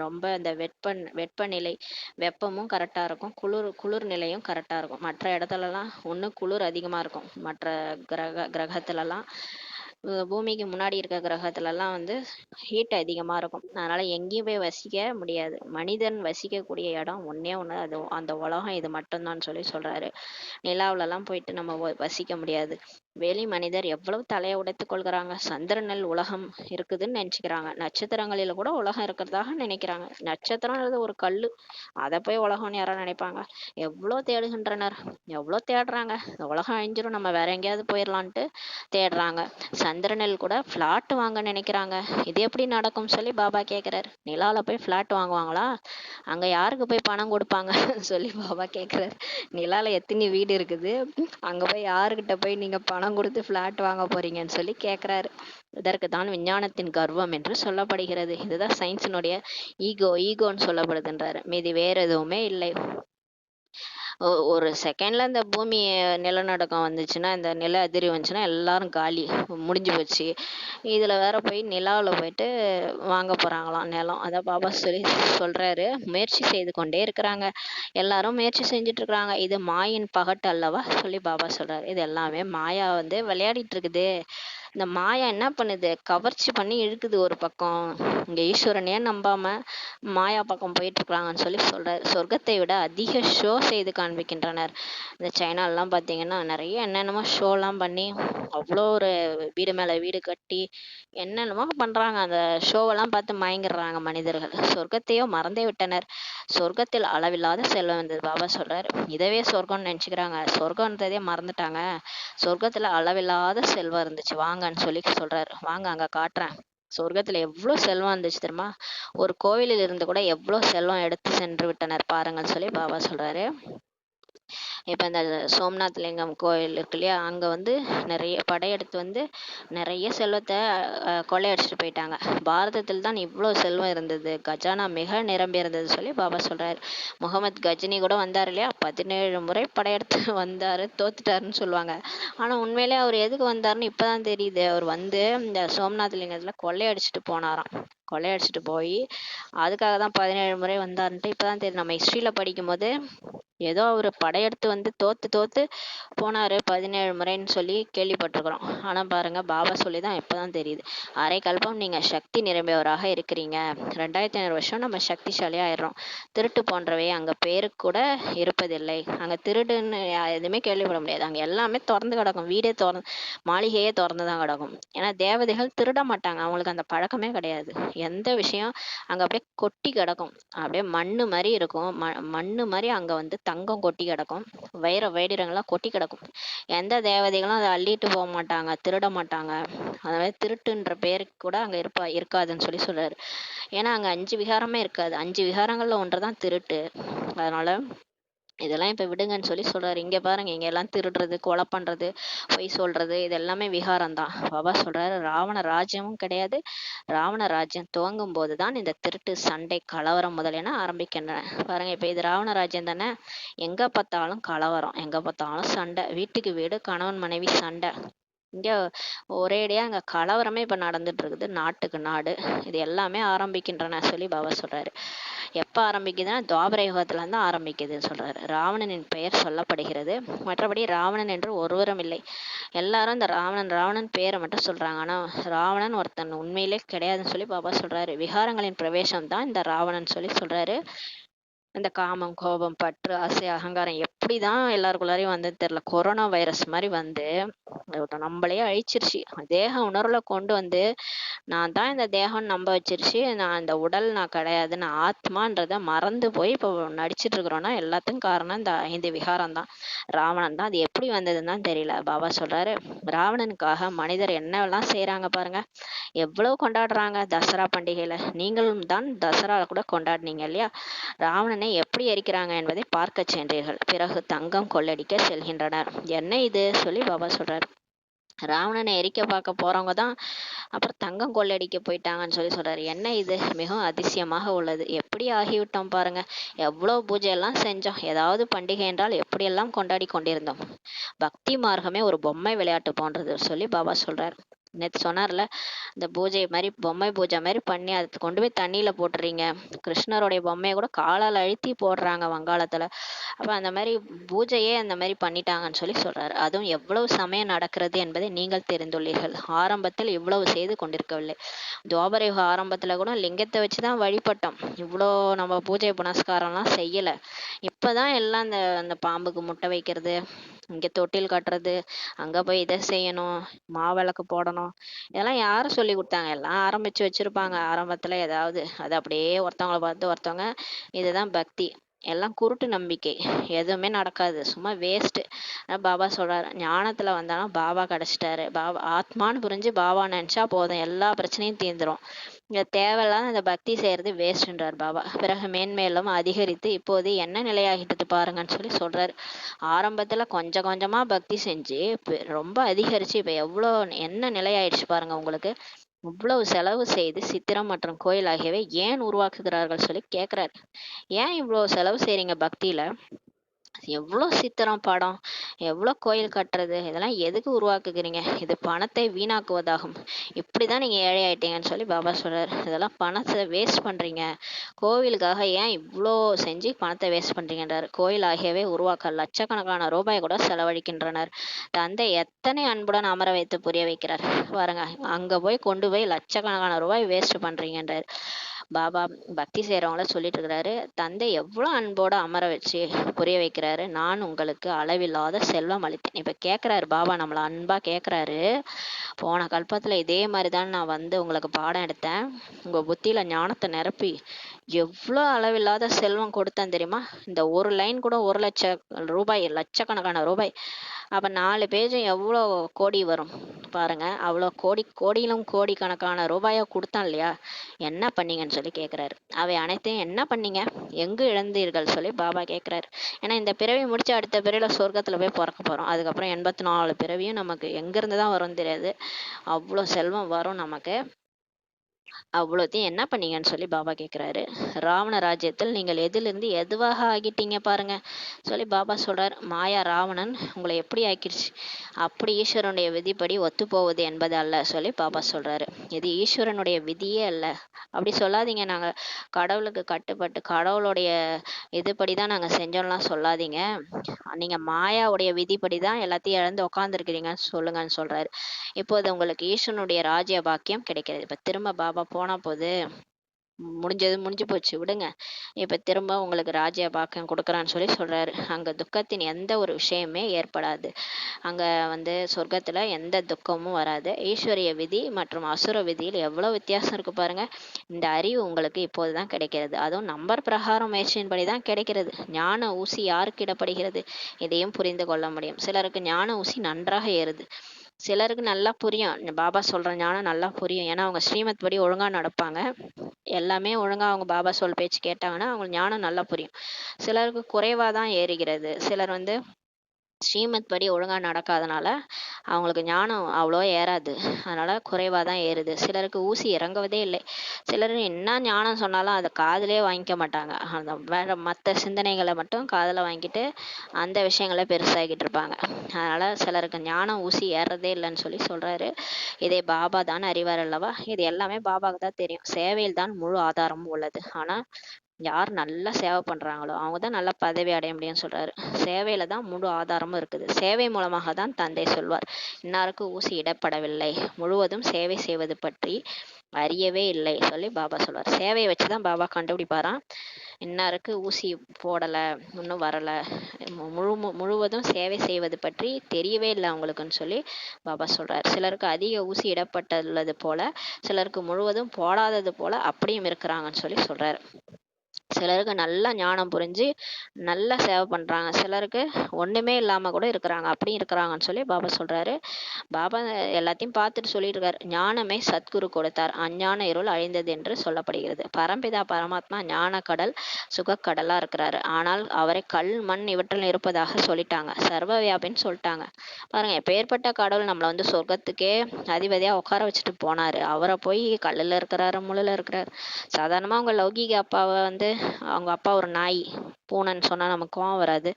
ரொம்ப இந்த வெப்பநிலை, வெப்பமும் கரெக்டா இருக்கும், குளிர் நிலையும் கரெக்டா இருக்கும். மற்ற இடத்துலலாம் ஒண்ணு குளிர் அதிகமா இருக்கும். மற்ற கிரகத்துலலாம், பூமிக்கு முன்னாடி இருக்க கிரகத்துல எல்லாம் வந்து ஹீட் அதிகமா இருக்கும். அதனால எங்கேயும் போய் வசிக்க முடியாது. மனிதன் வசிக்கக்கூடிய இடம் ஒண்ணே ஒண்ணு, அது அந்த உலகம் இது மட்டும்தான் சொல்லி சொல்றாரு. நிலாவுல எல்லாம் போயிட்டு நம்ம வசிக்க முடியாது. வெளி மனிதர் எவ்வளவு தலையை உடைத்துக் கொள்கிறாங்க. சந்திரனில் உலகம் இருக்குதுன்னு நினைச்சுக்கிறாங்க. நட்சத்திரங்களில கூட உலகம் இருக்கிறதாக நினைக்கிறாங்க. நட்சத்திரம்ன்றது ஒரு கல்லு, அதை போய் உலகம்னு யாரும் நினைப்பாங்க? எவ்வளோ தேடுகின்றனர், எவ்வளோ தேடுறாங்க. இந்த உலகம் அழிஞ்சிரும், நம்ம வேற எங்கேயாவது போயிடலான்ட்டு தேடுறாங்க. சந்திரனில் கூட பிளாட் வாங்க நினைக்கிறாங்க. இது எப்படி நடக்கும் சொல்லி பாபா கேக்குறாரு. நிலால போய் பிளாட் வாங்குவாங்களா? அங்க யாருக்கு போய் பணம் கொடுப்பாங்க சொல்லி பாபா கேக்குறாரு. நிலால எத்தனை வீடு இருக்குது, அங்க போய் யாருக்கிட்ட போய் நீங்க பணம் கொடுத்து பிளாட் வாங்க போறீங்கன்னு சொல்லி கேக்குறாரு. இதற்கு தான் விஞ்ஞானத்தின் கர்வம் என்று சொல்லப்படுகிறது. இதுதான் சயின்ஸினுடைய ஈகோன்னு சொல்லப்படுதுன்றாரு. மீதி வேற எதுவுமே இல்லை. ஒரு செகண்ட்ல இந்த பூமி நிலநடுக்கம் வந்துச்சுன்னா, இந்த நில அதிர்வு வந்துச்சுன்னா எல்லாரும் காலி, முடிஞ்சு போச்சு. இதுல வேற போய் நிலாவுல போயிட்டு வாங்க போறாங்களாம் நிலம். அதான் பாபா சொல்றாரு, முயற்சி செய்து கொண்டே இருக்கிறாங்க. எல்லாரும் முயற்சி செஞ்சுட்டு இருக்கிறாங்க. இது மாயின் பகட்டு அல்லவா சொல்லி பாபா சொல்றாரு. இது எல்லாமே மாயா வந்து விளையாடிட்டு இருக்குது. இந்த மாயா என்ன பண்ணுது, கவர்ச்சி பண்ணி இழுக்குது ஒரு பக்கம். இங்க ஈஸ்வரனையே நம்பாம மாயா பக்கம் போயிட்டு இருக்காங்கன்னு சொல்லி சொல்றாரு. சொர்க்கத்தை விட அதிக ஷோ செய்து காண்பிக்கின்றனர். இந்த சைனாலாம் பாத்தீங்கன்னா நிறைய என்னென்னமோ ஷோலாம் பண்ணி அவ்வளோ ஒரு வீடு மேல வீடு கட்டி என்னென்னமோ பண்றாங்க. அந்த ஷோவெல்லாம் பார்த்து மயங்கிடுறாங்க மனிதர்கள். சொர்க்கத்தையோ மறந்தே விட்டனர். சொர்க்கத்தில் அளவில்லாத செல்வம் இருந்தது. பாபா சொல்றாரு, இதவே சொர்க்கம்னு நினைச்சுக்கிறாங்க. சொர்க்கம்ன்றதே மறந்துட்டாங்க. சொர்க்கத்துல அளவில்லாத செல்வம் இருந்துச்சு, வாங்கன்னு சொல்லி சொல்றாரு. வாங்க அங்க காட்டுறேன். சொர்க்கத்துல எவ்வளவு செல்வம் இருந்துச்சு தெரியுமா? ஒரு கோவிலில் இருந்து கூட எவ்வளவு செல்வம் எடுத்து சென்று விட்டனர் பாருங்கன்னு சொல்லி பாபா சொல்றாரு. இப்போ இந்த சோம்நாத் லிங்கம் கோயில் இருக்கு இல்லையா, அங்கே வந்து நிறைய படையெடுத்து வந்து நிறைய செல்வத்தை கொள்ளையடிச்சிட்டு போயிட்டாங்க. பாரதத்தில் தான் இவ்வளோ செல்வம் இருந்தது, கஜானா மிக நிரம்பி இருந்தது சொல்லி பாபா சொல்றாரு. முகமது கஜினி கூட வந்தார் இல்லையா, 17 முறை படையெடுத்து வந்தாரு, தோத்துட்டாருன்னு சொல்லுவாங்க. ஆனா உண்மையிலே அவர் எதுக்கு வந்தாருன்னு இப்பதான் தெரியுது. அவர் வந்து இந்த சோம்நாத் லிங்கத்துல கொள்ளையடிச்சிட்டு போனாராம். கொள்ளையடிச்சிட்டு போய் அதுக்காக தான் 17 முறை வந்தாருன்ட்டு இப்பதான் தெரியுது. நம்ம ஹிஸ்டரியில படிக்கும் போது ஏதோ அவர் படையெடுத்து வந்து தோத்து தோத்து போனாரு 17 முறைன்னு சொல்லி கேள்விப்பட்டிருக்கிறோம். ஆனா பாருங்க, பாபா சொல்லி தான் இப்பதான் தெரியுது. அரை கல்பம் நீங்க சக்தி நிரம்பியவராக இருக்கிறீங்க. 2500 வருஷம் நம்ம சக்திசாலியா ஆயிடுறோம். திருட்டு போன்றவை அங்க பேருக்கு கூட இருப்பதில்லை. அங்க திருடுன்னு எதுவுமே கேள்விப்பட முடியாது. அங்க எல்லாமே திறந்து கிடக்கும். வீடே திறந்து, மாளிகையே திறந்து தான் கிடக்கும். ஏன்னா தேவதைகள் திருட மாட்டாங்க, அவங்களுக்கு அந்த பழக்கமே கிடையாது. எந்த விஷயம் அங்க அப்படியே கொட்டி கிடக்கும். அப்படியே மண்ணு மாதிரி இருக்கும். மண்ணு மாதிரி அங்க வந்து தங்கம் கொட்டி கிடக்கும். வைரங்கள்லாம் கொட்டி கிடக்கும். எந்த தேவதைகளும் அதை அள்ளிட்டு போக மாட்டாங்க, திருட மாட்டாங்க. அந்த மாதிரி திருட்டுன்ற பேருக்கு கூட அங்க இருக்காதுன்னு சொல்லி சொல்றாரு. ஏன்னா அங்க 5 விகாரமே இருக்காது. 5 விகாரங்கள்ல ஒன்றுதான் திருட்டு. அதனால இதெல்லாம் இப்ப விடுங்கன்னு சொல்லி சொல்றாரு. இங்க பாருங்க, இங்க எல்லாம் திருடுறது, கொலை பண்றது, பொய் சொல்றது, இது எல்லாமே விகாரம் தான். பாபா சொல்றாரு, ராவண ராஜ்யமும் கிடையாது. ராவண ராஜ்யம் துவங்கும் போதுதான் இந்த திருட்டு, சண்டை, கலவரம் முதலியன ஆரம்பிக்கின்றன. பாருங்க, இப்ப இது ராவண ராஜ்யம் தானே. எங்க பார்த்தாலும் கலவரம், எங்க பார்த்தாலும் சண்டை, வீட்டுக்கு வீடு கணவன் மனைவி சண்டை. இங்க ஒரேடியா அங்க கலவரமே இப்ப நடந்துட்டு இருக்குது, நாட்டுக்கு நாடு. இது எல்லாமே ஆரம்பிக்கின்றன சொல்லி பாபா சொல்றாரு. எப்ப ஆரம்பிக்குதுன்னா துவாபர யுகத்துல இருந்து ஆரம்பிக்குதுன்னு சொல்றாரு. ராவணனின் பெயர் சொல்லப்படுகிறது, மற்றபடி ராவணன் என்று ஒருவரும் இல்லை. எல்லாரும் இந்த ராவணன் ராவணன் பேரை மட்டும் சொல்றாங்க. ஆனா ராவணன் ஒருத்தன் உண்மையிலே கிடையாதுன்னு சொல்லி பாபா சொல்றாரு. விகாரங்களின் பிரவேசம் தான் இந்த ராவணன் சொல்லி சொல்றாரு. இந்த காமம், கோபம், பற்று, ஆசை, அகங்காரம் எப்படிதான் எல்லாருக்குள்ளாரையும் வந்து தெரியல. கொரோனா வைரஸ் மாதிரி வந்து நம்மளே அழிச்சிருச்சு. தேக உணர்வுல கொண்டு வந்து நான் தான் இந்த தேகம் நம்ப வச்சிருச்சு. நான் இந்த உடல் நான் கிடையாது, நான் ஆத்மான்றத மறந்து போய் இப்போ நடிச்சிட்டு இருக்கிறோம்னா எல்லாத்துக்கும் காரணம் இந்த 5 விகாரம் தான், ராவணன் தான். அது எப்படி வந்ததுன்னு தான் தெரியல. பாபா சொல்றாரு, ராவணனுக்காக மனிதர் என்னெல்லாம் செய்யறாங்க பாருங்க. எவ்வளவு கொண்டாடுறாங்க தசரா பண்டிகையில. நீங்களும் தான் தசரா கூட கொண்டாடினீங்க இல்லையா. ராவணனை எப்படி எரிக்கிறாங்க என்பதை பார்க்க சென்றீர்கள். பிறகு தங்கம் கொள்ளடிக்க செல்கின்றனர். என்ன இது சொல்லி பாபா சொல்றாரு. ராவணனை எரிக்க பார்க்க போறவங்க தான் அப்புறம் தங்கம் கொள்ளடிக்க போயிட்டாங்கன்னு சொல்லி சொல்றாரு. என்ன இது, மிகவும் அதிசயமாக உள்ளது. எப்படி ஆகிவிட்டோம் பாருங்க. எவ்வளவு பூஜை எல்லாம் செஞ்சோம், ஏதாவது பண்டிகை என்றால் எப்படியெல்லாம் கொண்டாடி கொண்டிருந்தோம். பக்தி மார்க்கமே ஒரு பொம்மை விளையாட்டு போன்றது சொல்லி பாபா சொல்றாரு. நேற்று சொன்னார்ல, இந்த பூஜை மாதிரி பொம்மை பூஜை மாதிரி பண்ணி அதை கொண்டு போய் தண்ணியில போட்டுறீங்க. கிருஷ்ணருடைய பொம்மையை கூட காலால் அழுத்தி போடுறாங்க வங்காளத்துல. அப்ப அந்த மாதிரி பூஜையே அந்த மாதிரி பண்ணிட்டாங்கன்னு சொல்லி சொல்றாரு. அதுவும் எவ்வளவு சமயம் நடக்கிறது என்பதை நீங்கள் தெரிந்துள்ளீர்கள். ஆரம்பத்தில் இவ்வளவு செய்து கொண்டிருக்கவில்லை. துவாபர யுக ஆரம்பத்துல கூட லிங்கத்தை வச்சுதான் வழிபட்டோம். இவ்வளோ நம்ம பூஜை புனஸ்காரம்லாம் செய்யல. இப்பதான் எல்லாம் அந்த பாம்புக்கு முட்டை வைக்கிறது, இங்க தொட்டில் கட்டுறது, அங்க போய் இதை செய்யணும், மாவிளக்கு போடணும், இதெல்லாம் யாரு சொல்லி கொடுத்தாங்க? எல்லாம் ஆரம்பிச்சு வச்சிருப்பாங்க ஆரம்பத்துல ஏதாவது. அது அப்படியே ஒருத்தவங்களை பார்த்து ஒருத்தவங்க இதுதான் பக்தி. எல்லாம் குருட்டு நம்பிக்கை, எதுவுமே நடக்காது, சும்மா வேஸ்ட். பாபா சொல்றாரு, ஞானத்துல வந்தாலும் பாபா கிடைச்சிட்டாரு. பாபா ஆத்மான்னு புரிஞ்சு பாபா நினைச்சா போதும், எல்லா பிரச்சனையும் தீர்ந்துரும். இங்க தேவையில்லாத இந்த பக்தி செய்யறது வேஸ்ட்ன்றார் பாபா. பிறகு மேன்மேலும் அதிகரித்து இப்போது என்ன நிலையாகிட்டது பாருங்கன்னு சொல்லி சொல்றாரு. ஆரம்பத்துல கொஞ்சம் கொஞ்சமா பக்தி செஞ்சு ரொம்ப அதிகரிச்சு இப்ப எவ்வளோ என்ன நிலையாயிடுச்சு பாருங்க உங்களுக்கு. இவ்வளவு செலவு செய்து சித்திரம் மற்றும் கோயில் ஆகியவை ஏன் உருவாக்குகிறார்கள் சொல்லி கேக்குறாரு. ஏன் இவ்வளவு செலவு செய்றீங்க பக்தியில? எவ்வளோ சித்திரம் படம், எவ்வளோ கோயில் கட்டுறது, இதெல்லாம் எதுக்கு உருவாக்குகிறீங்க? இது பணத்தை வீணாக்குவதாகும். இப்படிதான் நீங்க ஏழை ஆயிட்டீங்கன்னு சொல்லி பாபா சொல்றாரு. இதெல்லாம் பணத்தை வேஸ்ட் பண்றீங்க. கோவிலுக்காக ஏன் இவ்வளோ செஞ்சு பணத்தை வேஸ்ட் பண்றீங்கன்றாரு. கோயில் ஆகியவை உருவாக்க லட்சக்கணக்கான ரூபாய் கூட செலவழிக்கின்றனர். தந்தை எத்தனை அன்புடன் அமர வைத்து புரிய வைக்கிறார் பாருங்க. அங்க போய் கொண்டு போய் லட்சக்கணக்கான ரூபாய் வேஸ்ட் பண்றீங்கன்றாரு. பாபா பக்தி செய்யறவங்கள சொல்லிட்டு இருக்கிறாரு, தந்தை எவ்வளவு அன்போட அமர வச்சு புரிய வைக்கிறாரு. நான் உங்களுக்கு அளவில்லாத செல்வம் அளித்தேன். இப்ப கேக்குறாரு பாபா, நம்மள அன்பா கேக்குறாரு. போன கல்பத்துல இதே மாதிரிதான் நான் வந்து உங்களுக்கு பாடம் எடுத்தேன், உங்க புத்தியில ஞானத்தை நிரப்பி எவ்வளோ அளவில்லாத செல்வம் கொடுத்தேன் தெரியுமா. இந்த ஒரு லைன் கூட 1,00,000 ரூபாய், லட்சக்கணக்கான ரூபாய். அப்ப 4 பேஜ் எவ்வளோ கோடி வரும். பாருங்க, அவ்வளோ கோடி கோடியிலும் கோடிக்கணக்கான ரூபாயை கொடுத்தான் இல்லையா, என்ன பண்ணீங்கன்னு சொல்லி கேட்குறாரு. அவை அனைத்தையும் என்ன பண்ணீங்க, எங்கு இழந்தீர்கள் சொல்லி பாபா கேட்குறாரு. ஏன்னா இந்த பிறவி முடிச்சு அடுத்த பிறவியில் சொர்க்கத்தில் போய் பிறக்க போகிறோம். அதுக்கப்புறம் 84 பிறவியும் நமக்கு எங்கேருந்து தான் வரும்னு தெரியாது. அவ்வளோ செல்வம் வரும் நமக்கு. அவ்வளோத்தையும் என்ன பண்ணீங்கன்னு சொல்லி பாபா கேட்குறாரு. ராவண ராஜ்யத்தில் நீங்கள் எதிலிருந்து எதுவாக ஆகிட்டீங்க பாருங்க சொல்லி பாபா சொல்றார். மாயா ராவணன் உங்களை எப்படி ஆக்கிடுச்சு, அப்படி ஈஸ்வரனுடைய விதிப்படி ஒத்து போவது என்பது அல்ல சொல்லி பாபா சொல்றாரு. இது ஈஸ்வரனுடைய விதியே அல்ல, அப்படி சொல்லாதீங்க. நாங்கள் கடவுளுக்கு கட்டுப்பட்டு கடவுளுடைய இதுபடி தான் நாங்கள் செஞ்சோம்லாம் சொல்லாதீங்க. நீங்கள் மாயாவுடைய விதிப்படி தான் எல்லாத்தையும் இழந்து உட்காந்துருக்கிறீங்கன்னு சொல்லுங்கன்னு சொல்றாரு. இப்போது உங்களுக்கு ஈஸ்வரனுடைய ராஜ்ய பாக்கியம் கிடைக்கிறது. இப்போ திரும்ப பாபா போனா போது முடிஞ்சது முடிஞ்சு போச்சு விடுங்க, இப்ப திரும்ப உங்களுக்கு ராஜ்ய பாக்கியம் கொடுக்குறான்னு சொல்லி சொல்றாரு. அங்க துக்கத்தின் எந்த ஒரு விஷயமே ஏற்படாது. அங்க சொர்க்கத்துல எந்த துக்கமும் வராது. ஈஸ்வரிய விதி மற்றும் அசுர விதியில் எவ்வளவு வித்தியாசம் இருக்கு பாருங்க. இந்த அறிவு உங்களுக்கு இப்போதுதான் கிடைக்கிறது. அதுவும் நம்பர் பிரகாரம் முயற்சியின்படி தான் கிடைக்கிறது. ஞான ஊசி யாருக்கு இடப்படுகிறது, இதையும் புரிந்து கொள்ள முடியும். சிலருக்கு ஞான ஊசி நன்றாக ஏறுது, சிலருக்கு நல்லா புரியும். பாபா சொல்ற ஞானம் நல்லா புரியும். ஏன்னா அவங்க ஸ்ரீமத் படி ஒழுங்கா நடப்பாங்க. எல்லாமே ஒழுங்கா அவங்க பாபா சொல் பேச்சு கேட்டாங்கன்னா அவங்களுக்கு ஞானம் நல்லா புரியும். சிலருக்கு குறைவா தான் ஏறுகிறது. சிலர் ஸ்ரீமத் படி ஒழுங்கா நடக்காதனால அவங்களுக்கு ஞானம் அவ்வளோ ஏறாது, அதனால குறைவாக தான் ஏறுது. சிலருக்கு ஊசி இறங்குவதே இல்லை. சிலர் என்ன ஞானம் சொன்னாலும் அதை காதிலே வாங்கிக்க மாட்டாங்க. அந்த வேற மற்ற சிந்தனைகளை மட்டும் காதில் வாங்கிட்டு அந்த விஷயங்களை பெருசாகிட்டு இருப்பாங்க. அதனால சிலருக்கு ஞானம் ஊசி ஏறதே இல்லைன்னு சொல்லி சொல்றாரு. இதை பாபா தான் அறிவார் அல்லவா. இது எல்லாமே பாபாவுக்கு தான் தெரியும். சேவையில் தான் முழு ஆதாரமும் உள்ளது. ஆனால் யார் நல்லா சேவை பண்றாங்களோ அவங்க தான் நல்ல பதவி அடைய முடியும்னு சொல்றாரு. சேவையில தான் முழு ஆதாரமும் இருக்குது. சேவை மூலமாக தான் தந்தை சொல்வார், இன்னாருக்கு ஊசி இடப்படவில்லை, முழுவதும் சேவை செய்வது பற்றி அறியவே இல்லை சொல்லி பாபா சொல்வார். சேவையை வச்சுதான் பாபா கண்டுபிடிப்பாராம், இன்னாருக்கு ஊசி போடல, இன்னும் வரல, முழுவதும் சேவை செய்வது பற்றி தெரியவே இல்லை அவங்களுக்குன்னு சொல்லி பாபா சொல்றாரு. சிலருக்கு அதிக ஊசி இடப்பட்டுள்ளது போல, சிலருக்கு முழுவதும் போடாதது போல அப்படியும் இருக்கிறாங்கன்னு சொல்லி சொல்றாரு. சிலருக்கு நல்ல ஞானம் புரிஞ்சு நல்லா சேவை பண்றாங்க, சிலருக்கு ஒண்ணுமே இல்லாம கூட இருக்கிறாங்க, அப்படி இருக்கிறாங்கன்னு சொல்லி பாபா சொல்றாரு. பாபா எல்லாத்தையும் பார்த்துட்டு சொல்லிட்டு இருக்காரு. ஞானமே சத்குரு கொடுத்தார், அஞ்ஞான இருள் அழிந்தது என்று சொல்லப்படுகிறது. பரம்பிதா பரமாத்மா ஞான கடல் சுகக்கடலா இருக்கிறாரு. ஆனால் அவரை கல் மண் இவற்றில் இருப்பதாக சொல்லிட்டாங்க, சர்வ வியாபின்னு சொல்லிட்டாங்க. பாருங்க, எப்பேற்பட்ட கடவுள் நம்மளை சொர்க்கத்துக்கே அதிபதியா உட்கார வச்சுட்டு போனாரு. அவரை போய் கல்லுல இருக்கிறாரு, முள்ளுல இருக்கிறாரு. சாதாரணமா அவங்க லௌகீக அப்பாவை அவங்க அப்பா ஒரு நாய் பூனைன்னு சொன்னா நமக்கு கோவம் வராது.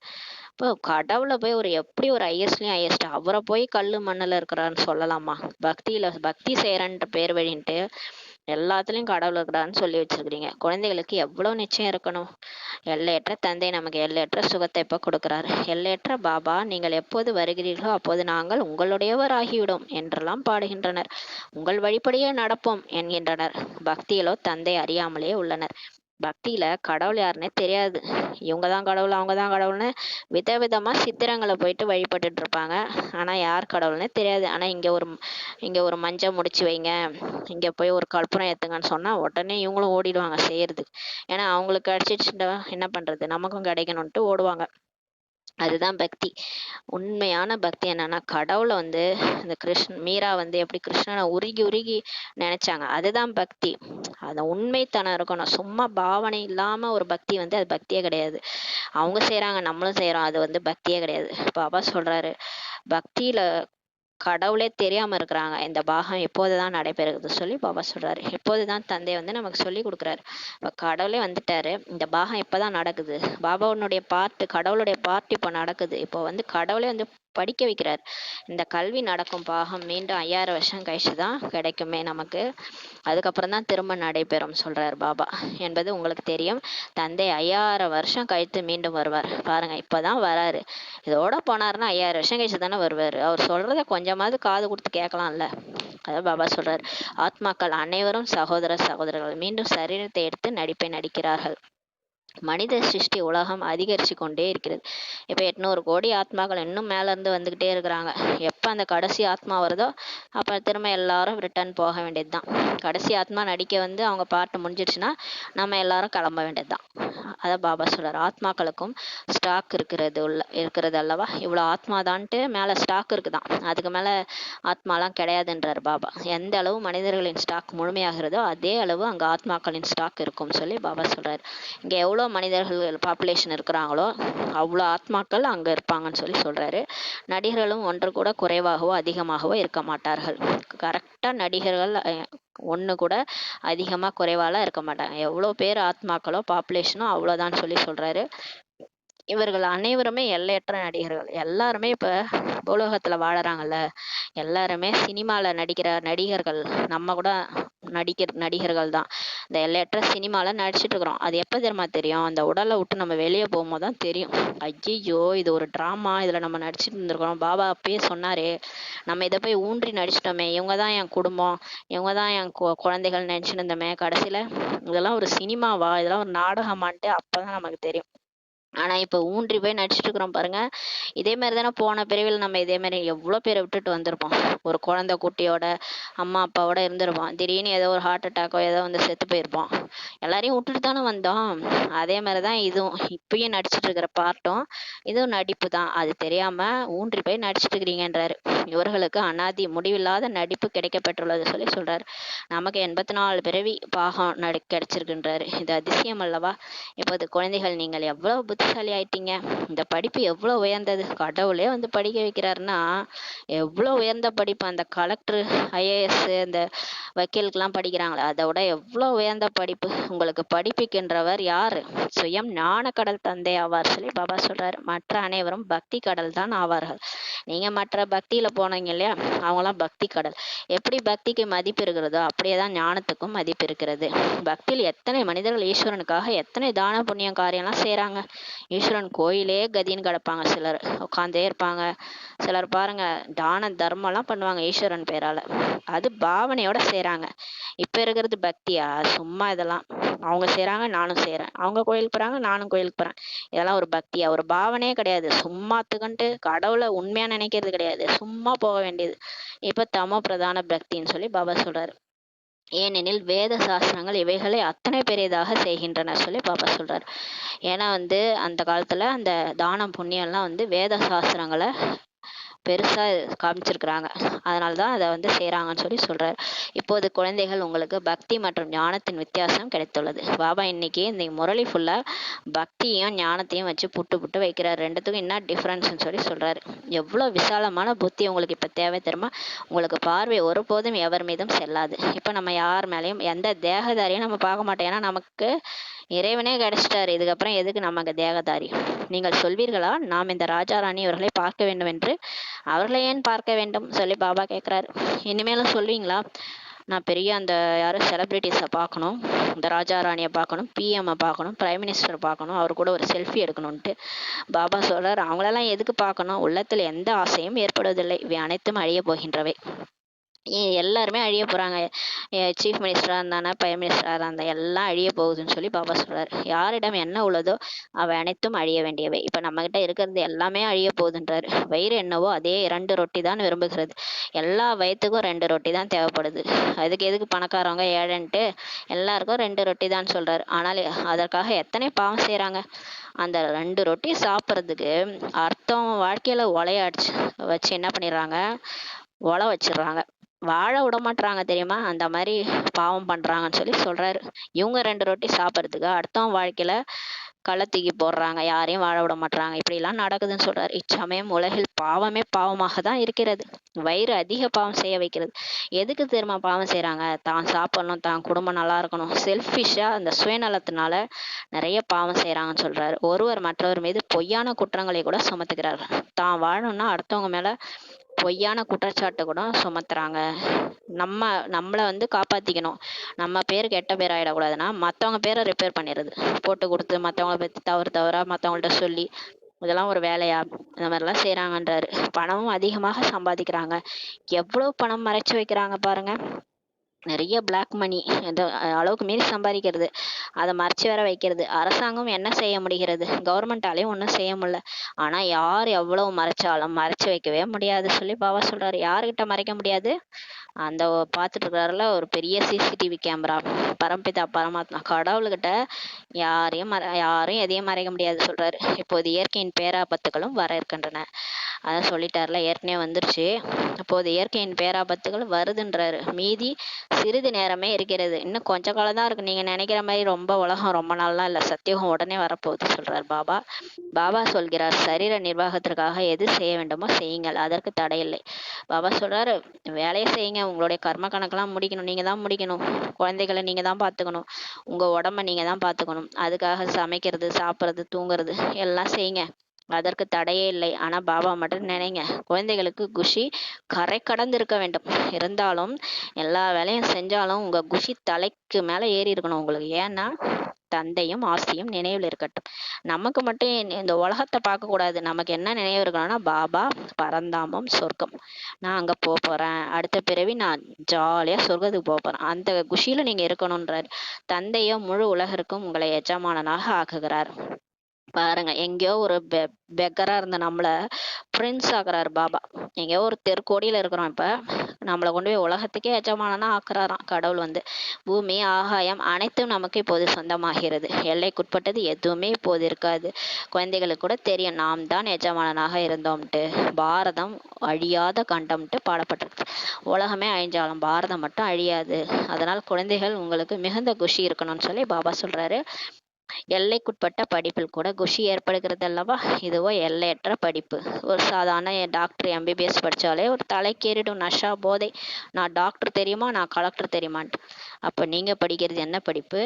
இப்போ கடவுளை போய் எப்படி ஒரு ஐஎஸ்லயும் ஐஎஸ்ட் அவரை போய் கல்லு மண்ணுல இருக்கிறாருன்னு சொல்லலாமா? பக்தி செய்யறன்ற பேர் வழின்ட்டு எல்லாத்துலயும் கடவுள் இருக்கிறாருன்னு சொல்லி வச்சிருக்கிறீங்க. குழந்தைகளுக்கு எவ்வளவு நிச்சயம் இருக்கணும். எல்லையற்ற தந்தை நமக்கு எல்லையற்ற சுகத்தை இப்ப கொடுக்கிறாரு. எல்லையற்ற பாபா நீங்கள் எப்போது வருகிறீர்களோ அப்போது நாங்கள் உங்களுடையவர் ஆகிவிடும் என்றெல்லாம் பாடுகின்றனர். உங்கள் வழிப்படியே நடப்போம் என்கின்றனர். பக்தியிலோ தந்தை அறியாமலே உள்ளனர். பக்தியில கடவுள் யாருன்னே தெரியாது. இவங்கதான் கடவுள் அவங்கதான் கடவுள்னு விதவிதமா சித்திரங்களை போயிட்டு வழிபட்டுட்டு இருப்பாங்க. ஆனா யார் கடவுள்னே தெரியாது. ஆனா இங்க ஒரு மஞ்சள் முடிச்சு வைங்க, இங்க போய் ஒரு கற்பூரம் ஏத்துங்கன்னு சொன்னா உடனே இவங்களும் ஓடிடுவாங்க செய்யறதுக்கு. ஏன்னா அவங்களுக்கு கிடைச்சிச்சுட்டா என்ன பண்றது, நமக்கும் கிடைக்கணும்ட்டு ஓடுவாங்க. அதுதான் பக்தி. உண்மையான பக்தி என்னன்னா கடவுளை இந்த மீரா எப்படி கிருஷ்ணனை உருகி உருகி நினைச்சாங்க, அதுதான் பக்தி. அந்த உண்மைத்தனம் இருக்கணும். சும்மா பாவனை இல்லாம ஒரு பக்தி அது பக்தியே கிடையாது. அவங்க செய்யறாங்க, நம்மளும் செய்யறோம், அது பக்தியே கிடையாது. பாபா சொல்றாரு, பக்தியில கடவுளே தெரியாம இருக்கிறாங்க. இந்த பாகம் எப்போதுதான் நடைபெறுகிறது சொல்லி பாபா சொல்றாரு. எப்போதுதான் தந்தை நமக்கு சொல்லி கொடுக்குறாரு. இப்ப கடவுளே வந்துட்டாரு, இந்த பாகம் இப்பதான் நடக்குது. பாபாவுடைய கடவுளுடைய பார்ட் இப்ப நடக்குது. இப்போ கடவுளே படிக்க வைக்கிறார். இந்த கல்வி நடக்கும் பாகம் மீண்டும் 5000 வருஷம் கழிச்சுதான் கிடைக்குமே நமக்கு. அதுக்கப்புறம் தான் திரும்ப நடைபெறும் சொல்றார் பாபா என்பது உங்களுக்கு தெரியும். தந்தை 5000 வருஷம் கழித்து மீண்டும் வருவார். பாருங்க, இப்பதான் வராரு. இதோட போனாருன்னா 5000 வருஷம் கழிச்சு தானே வருவாரு. அவர் சொல்றத கொஞ்சமாவது காது கொடுத்து கேட்கலாம்ல. அதான் பாபா சொல்றாரு, ஆத்மாக்கள் அனைவரும் சகோதரர்கள். மீண்டும் சரீரத்தை எடுத்து நடிப்பை நடிக்கிறார்கள். மனித சிருஷ்டி உலகம் அதிகரித்து கொண்டே இருக்கிறது. இப்போ 800 கோடி ஆத்மாக்கள் இன்னும் மேலேருந்து வந்துக்கிட்டே இருக்கிறாங்க. எப்போ அந்த கடைசி ஆத்மா வருதோ அப்போ திரும்ப எல்லாரும் ரிட்டர்ன் போக வேண்டியது தான். கடைசி ஆத்மா நடிக்க வந்து அவங்க பாட்டு முடிஞ்சிடுச்சுன்னா நம்ம எல்லாரும் கிளம்ப வேண்டியது தான். அதை பாபா சொல்கிறார், ஆத்மாக்களுக்கும் ஸ்டாக் இருக்கிறது அல்லவா, இவ்வளோ ஆத்மா தான்ட்டு மேலே ஸ்டாக் இருக்குதான், அதுக்கு மேலே ஆத்மாலாம் கிடையாதுன்றார் பாபா. எந்த அளவு மனிதர்களின் ஸ்டாக் முழுமையாகிறதோ அதே அளவு அங்கே ஆத்மாக்களின் ஸ்டாக் இருக்கும்னு சொல்லி பாபா சொல்கிறார். இங்கே எவ்வளோ மனிதர்கள் பாப்புலேஷன் இருக்கிறாங்களோ அவ்வளோ ஆத்மாக்கள் அங்கே இருப்பாங்கன்னு சொல்லி சொல்கிறாரு. நடிகர்களும் ஒன்று கூட குறைவாகவோ அதிகமாகவோ இருக்க மாட்டார்கள். கரெக்டாக நடிகர்கள் ஒன்று கூட அதிகமாக குறைவாலாம் இருக்க மாட்டாங்க. எவ்வளோ பேர் ஆத்மாக்களோ பாப்புலேஷனோ அவ்வளோதான் சொல்லி சொல்கிறாரு. இவர்கள் அனைவருமே எல்லையற்ற நடிகர்கள். எல்லாருமே இப்போ பூலோகத்தில் வாழறாங்கல்ல, எல்லாருமே சினிமாவில் நடிக்கிற நடிகர்கள். நம்ம கூட நடிகர்கள் தான். இந்த எல்லையற்ற சினிமாவில் நடிச்சிட்டு இருக்கிறோம். அது எப்போ தெரியுமா தெரியும்? அந்த உடலை விட்டு நம்ம வெளியே போகும்போது தான் தெரியும். ஐயோ, இது ஒரு ட்ராமா, இதில் நம்ம நடிச்சிட்டு இருந்திருக்கிறோம். பாபா அப்பயே சொன்னாரே, நம்ம இதை போய் ஊன்றி நடிச்சிட்டோமே, இவங்க தான் என் குடும்பம், இவங்க தான் என் குழந்தைகள் நினச்சிட்டு இருந்தோமே, கடைசியில் இதெல்லாம் ஒரு சினிமாவா, இதெல்லாம் ஒரு நாடகமான்ட்டு அப்போ தான் நமக்கு தெரியும். ஆனால் இப்போ ஊன்றி போய் நடிச்சிட்டு இருக்கிறோம் பாருங்க. இதே மாதிரி தானே போன பிரிவில் நம்ம இதே மாதிரி எவ்வளோ பேரை விட்டுட்டு வந்திருப்போம். ஒரு குழந்தை குட்டியோட அம்மா அப்பாவோட இருந்திருப்போம். திடீர்னு ஏதோ ஒரு ஹார்ட் அட்டாக்கோ ஏதோ வந்து செத்து போயிருப்போம். எல்லாரையும் விட்டுட்டு தானே வந்தோம். அதே மாதிரி தான் இதுவும். இப்பயும் நடிச்சிட்டு இருக்கிற பார்ட்டும் இதுவும் நடிப்பு தான். அது தெரியாமல் ஊன்றி போய் நடிச்சிட்டு இருக்கிறீங்கன்றாரு. இவர்களுக்கு அனாதி முடிவில்லாத நடிப்பு கிடைக்கப்பெற்றுள்ளது சொல்லி சொல்கிறார். நமக்கு 84 பிறவி பாகம் கிடைச்சிருக்குன்றாரு. இது அதிசயம் அல்லவா? இப்போது குழந்தைகள், நீங்கள் எவ்வளோ புத்திசாலி ஆயிட்டீங்க. இந்த படிப்பு எவ்வளோ உயர்ந்தது. கடவுளே வந்து படிக்க வைக்கிறாருன்னா எவ்வளோ உயர்ந்த படிப்பு. அந்த கலெக்டர், ஐஏஎஸ், இந்த வக்கீலுக்கெல்லாம் படிக்கிறாங்களே, அதை விட எவ்வளோ உயர்ந்த படிப்பு. உங்களுக்கு படிப்பிக்கின்றவர் யார்? சுயம் ஞான கடல் தந்தை ஆவார் சொல்லி பாபா சொல்றாரு. மற்ற அனைவரும் பக்தி கடல் தான் ஆவார்கள். நீங்க மற்ற பக்தியில போனீங்க இல்லையா, அவங்களாம் பக்தி கடல். எப்படி பக்திக்கு மதிப்பு இருக்கிறதோ அப்படியே தான் ஞானத்துக்கும் மதிப்பு இருக்கிறது. பக்தியில் எத்தனை மனிதர்கள் ஈஸ்வரனுக்காக எத்தனை தான புண்ணியம் காரியம்லாம் செய்கிறாங்க. ஈஸ்வரன் கோயிலே கதின்னு கிடப்பாங்க. சிலர் உட்காந்தே இருப்பாங்க. சிலர் பாருங்க தான தர்மம்லாம் பண்ணுவாங்க ஈஸ்வரன் பேரால. அது பாவனையோட செய்கிறாங்க. இப்போ இருக்கிறது பக்தியா? சும்மா இதெல்லாம் அவங்க செய்கிறாங்க, நானும் செய்கிறேன். அவங்க கோயிலுக்கு போகிறாங்க, நானும் கோயிலுக்கு போகிறேன். இதெல்லாம் ஒரு பக்தியா? ஒரு பாவனையே கிடையாது. சும்மாத்துக்கன்ட்டு கடவுளை உண்மையாக நினைக்கிறது கிடையாது. சும்மா போக வேண்டியது. இப்போ தமோ பிரதான பக்தின்னு சொல்லி பாபா சொல்கிறாரு. ஏனெனில் வேத சாஸ்திரங்கள் இவைகளை அத்தனை பெரியதாக செய்கின்றன சொல்லி பாபா சொல்றாரு. ஏன்னா வந்து அந்த காலத்துல அந்த தானம் புண்ணியம்லாம் வந்து வேத சாஸ்திரங்களை பெருசா காமிச்சிருக்கிறாங்க. அதனால தான் அதை வந்து செய்கிறாங்கன்னு சொல்லி சொல்றாரு. இப்போது குழந்தைகள், உங்களுக்கு பக்தி மற்றும் ஞானத்தின் வித்தியாசம் கிடைத்துள்ளது. பாபா இன்னைக்கு இந்த முரளி ஃபுல்லா பக்தியும் ஞானத்தையும் வச்சு புட்டு வைக்கிறார். ரெண்டுத்துக்கும் என்ன டிஃப்ரென்ஸ்ன்னு சொல்லி சொல்றாரு. எவ்வளோ விசாலமான புத்தி உங்களுக்கு இப்போ தேவை தெரியுமா? உங்களுக்கு பார்வை ஒருபோதும் எவர் மீதும் செல்லாது. இப்போ நம்ம யார் மேலேயும் எந்த தேகதாரியும் நம்ம பார்க்க மாட்டோம். ஏன்னா நமக்கு இறைவனே கிடைச்சிட்டாரு. இதுக்கப்புறம் எதுக்கு நமக்கு தேகதாரி? நீங்கள் சொல்வீர்களா, நாம் இந்த ராஜா ராணி அவர்களை பார்க்க வேண்டும் என்று? அவர்களை ஏன் பார்க்க வேண்டும் சொல்லி பாபா கேட்குறாரு. இனிமேலும் சொல்வீங்களா, நான் பெரிய அந்த யாரும் செலிப்ரிட்டிஸை பார்க்கணும், இந்த ராஜா ராணியை பார்க்கணும், பிஎம்ஐ பார்க்கணும், பிரைம் மினிஸ்டர் பார்க்கணும், அவர் கூட ஒரு செல்ஃபி எடுக்கணும்ன்ட்டு? பாபா சொல்கிறார், அவங்களெல்லாம் எதுக்கு பார்க்கணும்? உள்ளத்தில் எந்த ஆசையும் ஏற்படுவதில்லை. இவை அனைத்தும் அழிய போகின்றவை. எல்லாருமே அழிய போகிறாங்க. சீஃப் மினிஸ்டராக இருந்தானா, பிரைம் மினிஸ்டராக இருந்தா எல்லாம் அழிய போகுதுன்னு சொல்லி பாபா சொல்கிறார். யாரிடம் என்ன உள்ளதோ அவை அனைத்தும் அழிய வேண்டியவை. இப்போ நம்மக்கிட்ட இருக்கிறது எல்லாமே அழிய போகுதுன்றாரு. வயிறு என்னவோ அதே 2 ரொட்டி தான் விரும்புகிறது. எல்லா வயிற்றுக்கும் 2 ரொட்டி தான் தேவைப்படுது. அதுக்கு எதுக்கு பணக்காரவங்க ஏழைன்ட்டு எல்லாருக்கும் 2 ரொட்டி தான் சொல்கிறாரு. ஆனால் அதற்காக எத்தனை பாவம் செய்கிறாங்க. அந்த 2 ரொட்டி சாப்பிட்றதுக்கு அர்த்தம் வாழ்க்கையில் ஒலைய அடிச்சு வச்சு என்ன பண்ணிடுறாங்க, ஒலை வச்சிடுறாங்க. வாழ விட மாட்டுறாங்க தெரியுமா? அந்த மாதிரி பாவம் பண்றாங்கன்னு சொல்லி சொல்றாரு. இவங்க 2 ரொட்டி சாப்பிட்றதுக்கு அடுத்தவன் வாழ்க்கையில களை தூக்கி போடுறாங்க. யாரையும் வாழ விட மாட்டுறாங்க. இப்படிலாம் நடக்குதுன்னு சொல்றாரு. இச்சமயம் உலகில் பாவமே பாவமாக தான் இருக்கிறது. வயிறு அதிக பாவம் செய்ய வைக்கிறது. எதுக்கு தெரியுமா பாவம் செய்யறாங்க? தான் சாப்பிடணும், தான் குடும்பம் நல்லா இருக்கணும், செல்ஃபிஷா அந்த சுயநலத்தினால நிறைய பாவம் செய்யறாங்கன்னு சொல்றாரு. ஒருவர் மற்றவர் மீது பொய்யான குற்றங்களை கூட சுமத்துகிறார்கள். தான் வாழணும்னா அடுத்தவங்க மேல பொய்யான குற்றச்சாட்டு கூட சுமத்துறாங்க. நம்மளை வந்து காப்பாத்திக்கணும், நம்ம பேர் கெட்ட பேர் ஆயிடக்கூடாதுன்னா மற்றவங்க பேரை ரிப்பேர் பண்ணிடுறது, போட்டு கொடுத்து மற்றவங்கள பற்றி தவறா மற்றவங்கள்ட்ட சொல்லி, இதெல்லாம் ஒரு வேலையா? இந்த மாதிரிலாம் செய்கிறாங்கன்றாரு. பணமும் அதிகமாக சம்பாதிக்கிறாங்க. எவ்வளோ பணம் மறைச்சு வைக்கிறாங்க பாருங்க. நிறைய பிளாக் மணி, அளவுக்கு மீறி சம்பாதிக்கிறது, அதை மறைச்சு வேற வைக்கிறது. அரசாங்கம் என்ன செய்ய முடிகிறது? கவர்மெண்டாலையும் ஒன்றும் செய்ய முடியல. ஆனா யார் எவ்வளவு மறைச்சாலும் மறைச்சு வைக்கவே முடியாது சொல்லி பாபா சொல்றாரு. யாருக்கிட்ட மறைக்க முடியாது? அந்த பார்த்துட்டு இருக்காருல ஒரு பெரிய சிசிடிவி கேமரா, பரம்பிதா பரமாத்மா கடவுள்கிட்ட யாரும் எதையும் மறைக்க முடியாது சொல்றாரு. இப்போது இயற்கையின் பேராபத்துகளும் வர இருக்கின்றன. அதான் சொல்லிட்டார்ல, ஏற்கனவே வந்துருச்சு. அப்போது இயற்கையின் பேராபத்துகள் வருதுன்றாரு. மீதி சிறிது நேரமே இருக்கிறது, இன்னும் கொஞ்ச காலம் தான் இருக்கு. நீங்க நினைக்கிற மாதிரி ரொம்ப உலகம் ரொம்ப நாள்லாம் இல்லை, சத்தியுகம் உடனே வரப்போகுது சொல்றார் பாபா. பாபா சொல்கிறார், சரீர நிர்வாகத்திற்காக எது செய்ய வேண்டுமோ செய்யுங்கள், அதற்கு தடையில்லை. பாபா சொல்றாரு, வேலையை செய்யுங்க, உங்களுடைய கர்ம கணக்கெல்லாம் முடிக்கணும், நீங்க தான் முடிக்கணும். குழந்தைகளை நீங்க தான் பார்த்துக்கணும், உங்க உடம்ப நீங்க தான் பார்த்துக்கணும். அதுக்காக சமைக்கிறது, சாப்பிட்றது, தூங்குறது எல்லாம் செய்யுங்க, அதற்கு தடையே இல்லை. ஆனா பாபா மட்டும் நினைங்க, குழந்தைகளுக்கு குஷி கரை கடந்து இருக்க வேண்டும். இருந்தாலும் எல்லா வேலையும் செஞ்சாலும் உங்க குஷி தலைக்கு மேல ஏறி இருக்கணும் உங்களுக்கு. ஏன்னா தந்தையும் ஆஸ்தியும் நினைவில் இருக்கட்டும். நமக்கு மட்டும் இந்த உலகத்தை பார்க்க கூடாது. நமக்கு என்ன நினைவு இருக்கணும்னா, பாபா, பரந்தாமம், சொர்க்கம், நான் அங்க போறேன், அடுத்த பிறவி நான் ஜாலியா சொர்க்கத்துக்கு போறேன், அந்த குஷியில நீங்க இருக்கணும்ன்றாரு. தந்தையோ முழு உலகிற்கும் உங்களை எஜமானனாக ஆக்குகிறார். பாருங்க, எங்கேயோ ஒரு பெக்கரா இருந்த நம்மள பிரின்ஸ் ஆக்குறாரு பாபா. எங்கேயோ ஒரு தெருக்கோடியில இருக்கிறோம், இப்ப நம்மளை கொண்டு போய் உலகத்துக்கே எஜமானனா ஆக்குறாராம் கடவுள் வந்து. பூமி, ஆகாயம் அனைத்தும் நமக்கு இப்போது சொந்தமாகிறது. எல்லைக்குட்பட்டது எதுவுமே இப்போது இருக்காது. குழந்தைகளுக்கு கூட தெரியும் நாம் தான் எஜமானனாக இருந்தோம்ட்டு. பாரதம் அழியாத கண்டம்ட்டு பாடப்பட்டிருக்கு. உலகமே அழிஞ்சாலும் பாரதம் மட்டும் அழியாது. அதனால் குழந்தைகள் உங்களுக்கு மிகுந்த குஷி இருக்கணும்னு சொல்லி பாபா சொல்றாரு. எல்லைக்குட்பட்ட படிப்பில் கூட குஷி ஏற்படுகிறது அல்லவா? இதுவோ எல்லையற்ற படிப்பு. ஒரு சாதாரண டாக்டர் எம்பிபிஎஸ் படிச்சாலே ஒரு தலைக்கேறிடும் நஷா, போதை. நான் டாக்டர் தெரியுமா, நான் கலெக்டர் தெரியுமான்ட்டு. அப்ப நீங்க படிக்கிறது என்ன படிப்பு?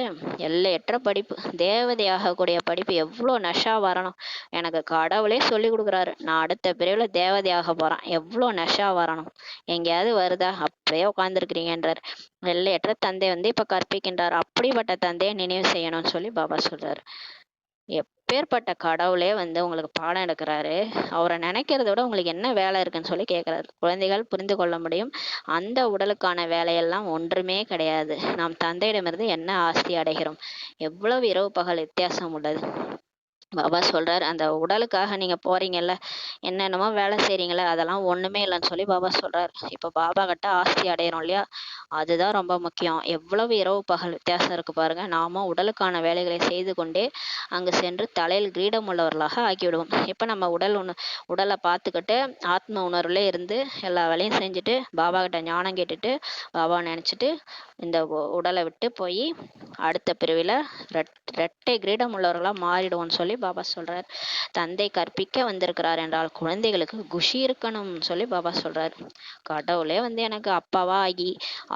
எல்லையற்ற படிப்பு, தேவதையாக கூடிய படிப்பு. எவ்வளோ நஷா வரணும்! எனக்கு கடவுளே சொல்லி கொடுக்குறாரு, நான் அடுத்த பிரிவுல தேவதையாக போறேன். எவ்வளோ நஷா வரணும்! எங்கேயாவது வருதா? அப்படியே உட்கார்ந்துருக்கிறீங்கன்றார். எல்லையற்ற தந்தை வந்து இப்ப கற்பிக்கின்றார். அப்படிப்பட்ட தந்தையை நினைவு செய்யணும்னு சொல்லி பாபா சொல்றாரு. எப்பேற்பட்ட கடவுளே வந்து உங்களுக்கு பாடம் எடுக்கிறாரு. அவரை நினைக்கிறத விட உங்களுக்கு என்ன வேலை இருக்குன்னு சொல்லி கேட்கிறாரு. குழந்தைகள் புரிந்து கொள்ள முடியும், அந்த உடலுக்கான வேலையெல்லாம் ஒன்றுமே கிடையாது. நாம் தந்தையிடமிருந்து என்ன ஆஸ்தி அடைகிறோம்? எவ்வளவு இரவு பகல் வித்தியாசம் உள்ளது. பாபா சொல்றாரு, அந்த உடலுக்காக நீங்க போறீங்கல்ல, என்னென்னமோ வேலை செய்றீங்களே, அதெல்லாம் ஒண்ணுமே இல்லைன்னு சொல்லி பாபா சொல்றாரு. இப்ப பாபா கிட்ட ஆஸ்தி அடையிறோம் இல்லையா, அதுதான் ரொம்ப முக்கியம். எவ்வளவு இரவு பகல் வித்தியாசம் இருக்கு பாருங்க. நாம உடலுக்கான வேலைகளை செய்து கொண்டே அங்கு சென்று தலையில் கிரீடம் உள்ளவர்களாக ஆக்கிவிடுவோம். இப்ப நம்ம உடலை பார்த்துக்கிட்டு ஆத்ம உணர்வுல இருந்து எல்லா வேலையும் செஞ்சுட்டு பாபா கிட்ட ஞானம் கேட்டுட்டு பாபா நினைச்சிட்டு இந்த உடலை விட்டு போய் அடுத்த பிரிவில இரட்டை கிரீடம் உள்ளவர்களா மாறிடுவோம்னு சொல்லி பாபா சொல்றாரு. தந்தை கற்பிக்க வந்திருக்கிறார் என்றால் குழந்தைகளுக்கு குஷி இருக்கணும்னு சொல்லி பாபா சொல்றாரு. கடவுளே வந்து எனக்கு அப்பாவா ஆகி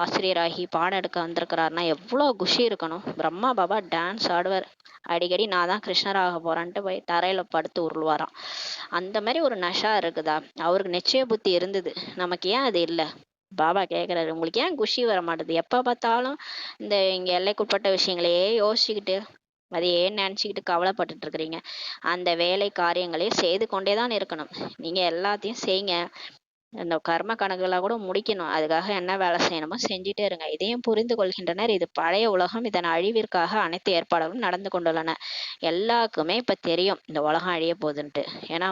ஆசிரியராகி பாடம் எடுக்க வந்திருக்கிறாருன்னா எவ்வளவு குஷி இருக்கணும். பிரம்மா பாபா டான்ஸ் ஆடுவார். அடிக்கடி நான் தான் கிருஷ்ணராக போறேன்ட்டு போய் தரையில படுத்து உருள்வாராம். அந்த மாதிரி ஒரு நஷா இருக்குதா? அவருக்கு நிச்சய புத்தி இருந்தது, நமக்கு ஏன் அது இல்லை? பாபா கேக்குறாரு, உங்களுக்கு ஏன் குஷி வர மாட்டேது? எப்ப பார்த்தாலும் இந்த இங்க எல்லைக்குட்பட்ட விஷயங்களையே யோசிச்சுக்கிட்டு அதையே நினைச்சுக்கிட்டு கவலைப்பட்டுட்டு இருக்கிறீங்க. அந்த வேலை காரியங்களே செய்து கொண்டேதான் இருக்கணும். நீங்க எல்லாத்தையும் செய்யுங்க, இந்த கர்ம கணக்குகளை கூட முடிக்கணும். அதுக்காக என்ன வேலை செய்யணுமோ செஞ்சுட்டே இருங்க. இதையும் புரிந்து கொள்கின்றனர். இது பழைய உலகம், இதன் அழிவிற்காக அனைத்து ஏற்பாடுகளும் நடந்து கொண்டுள்ளன. எல்லாருக்குமே இப்ப தெரியும் இந்த உலகம் அழிய போகுதுன்ட்டு. ஏன்னா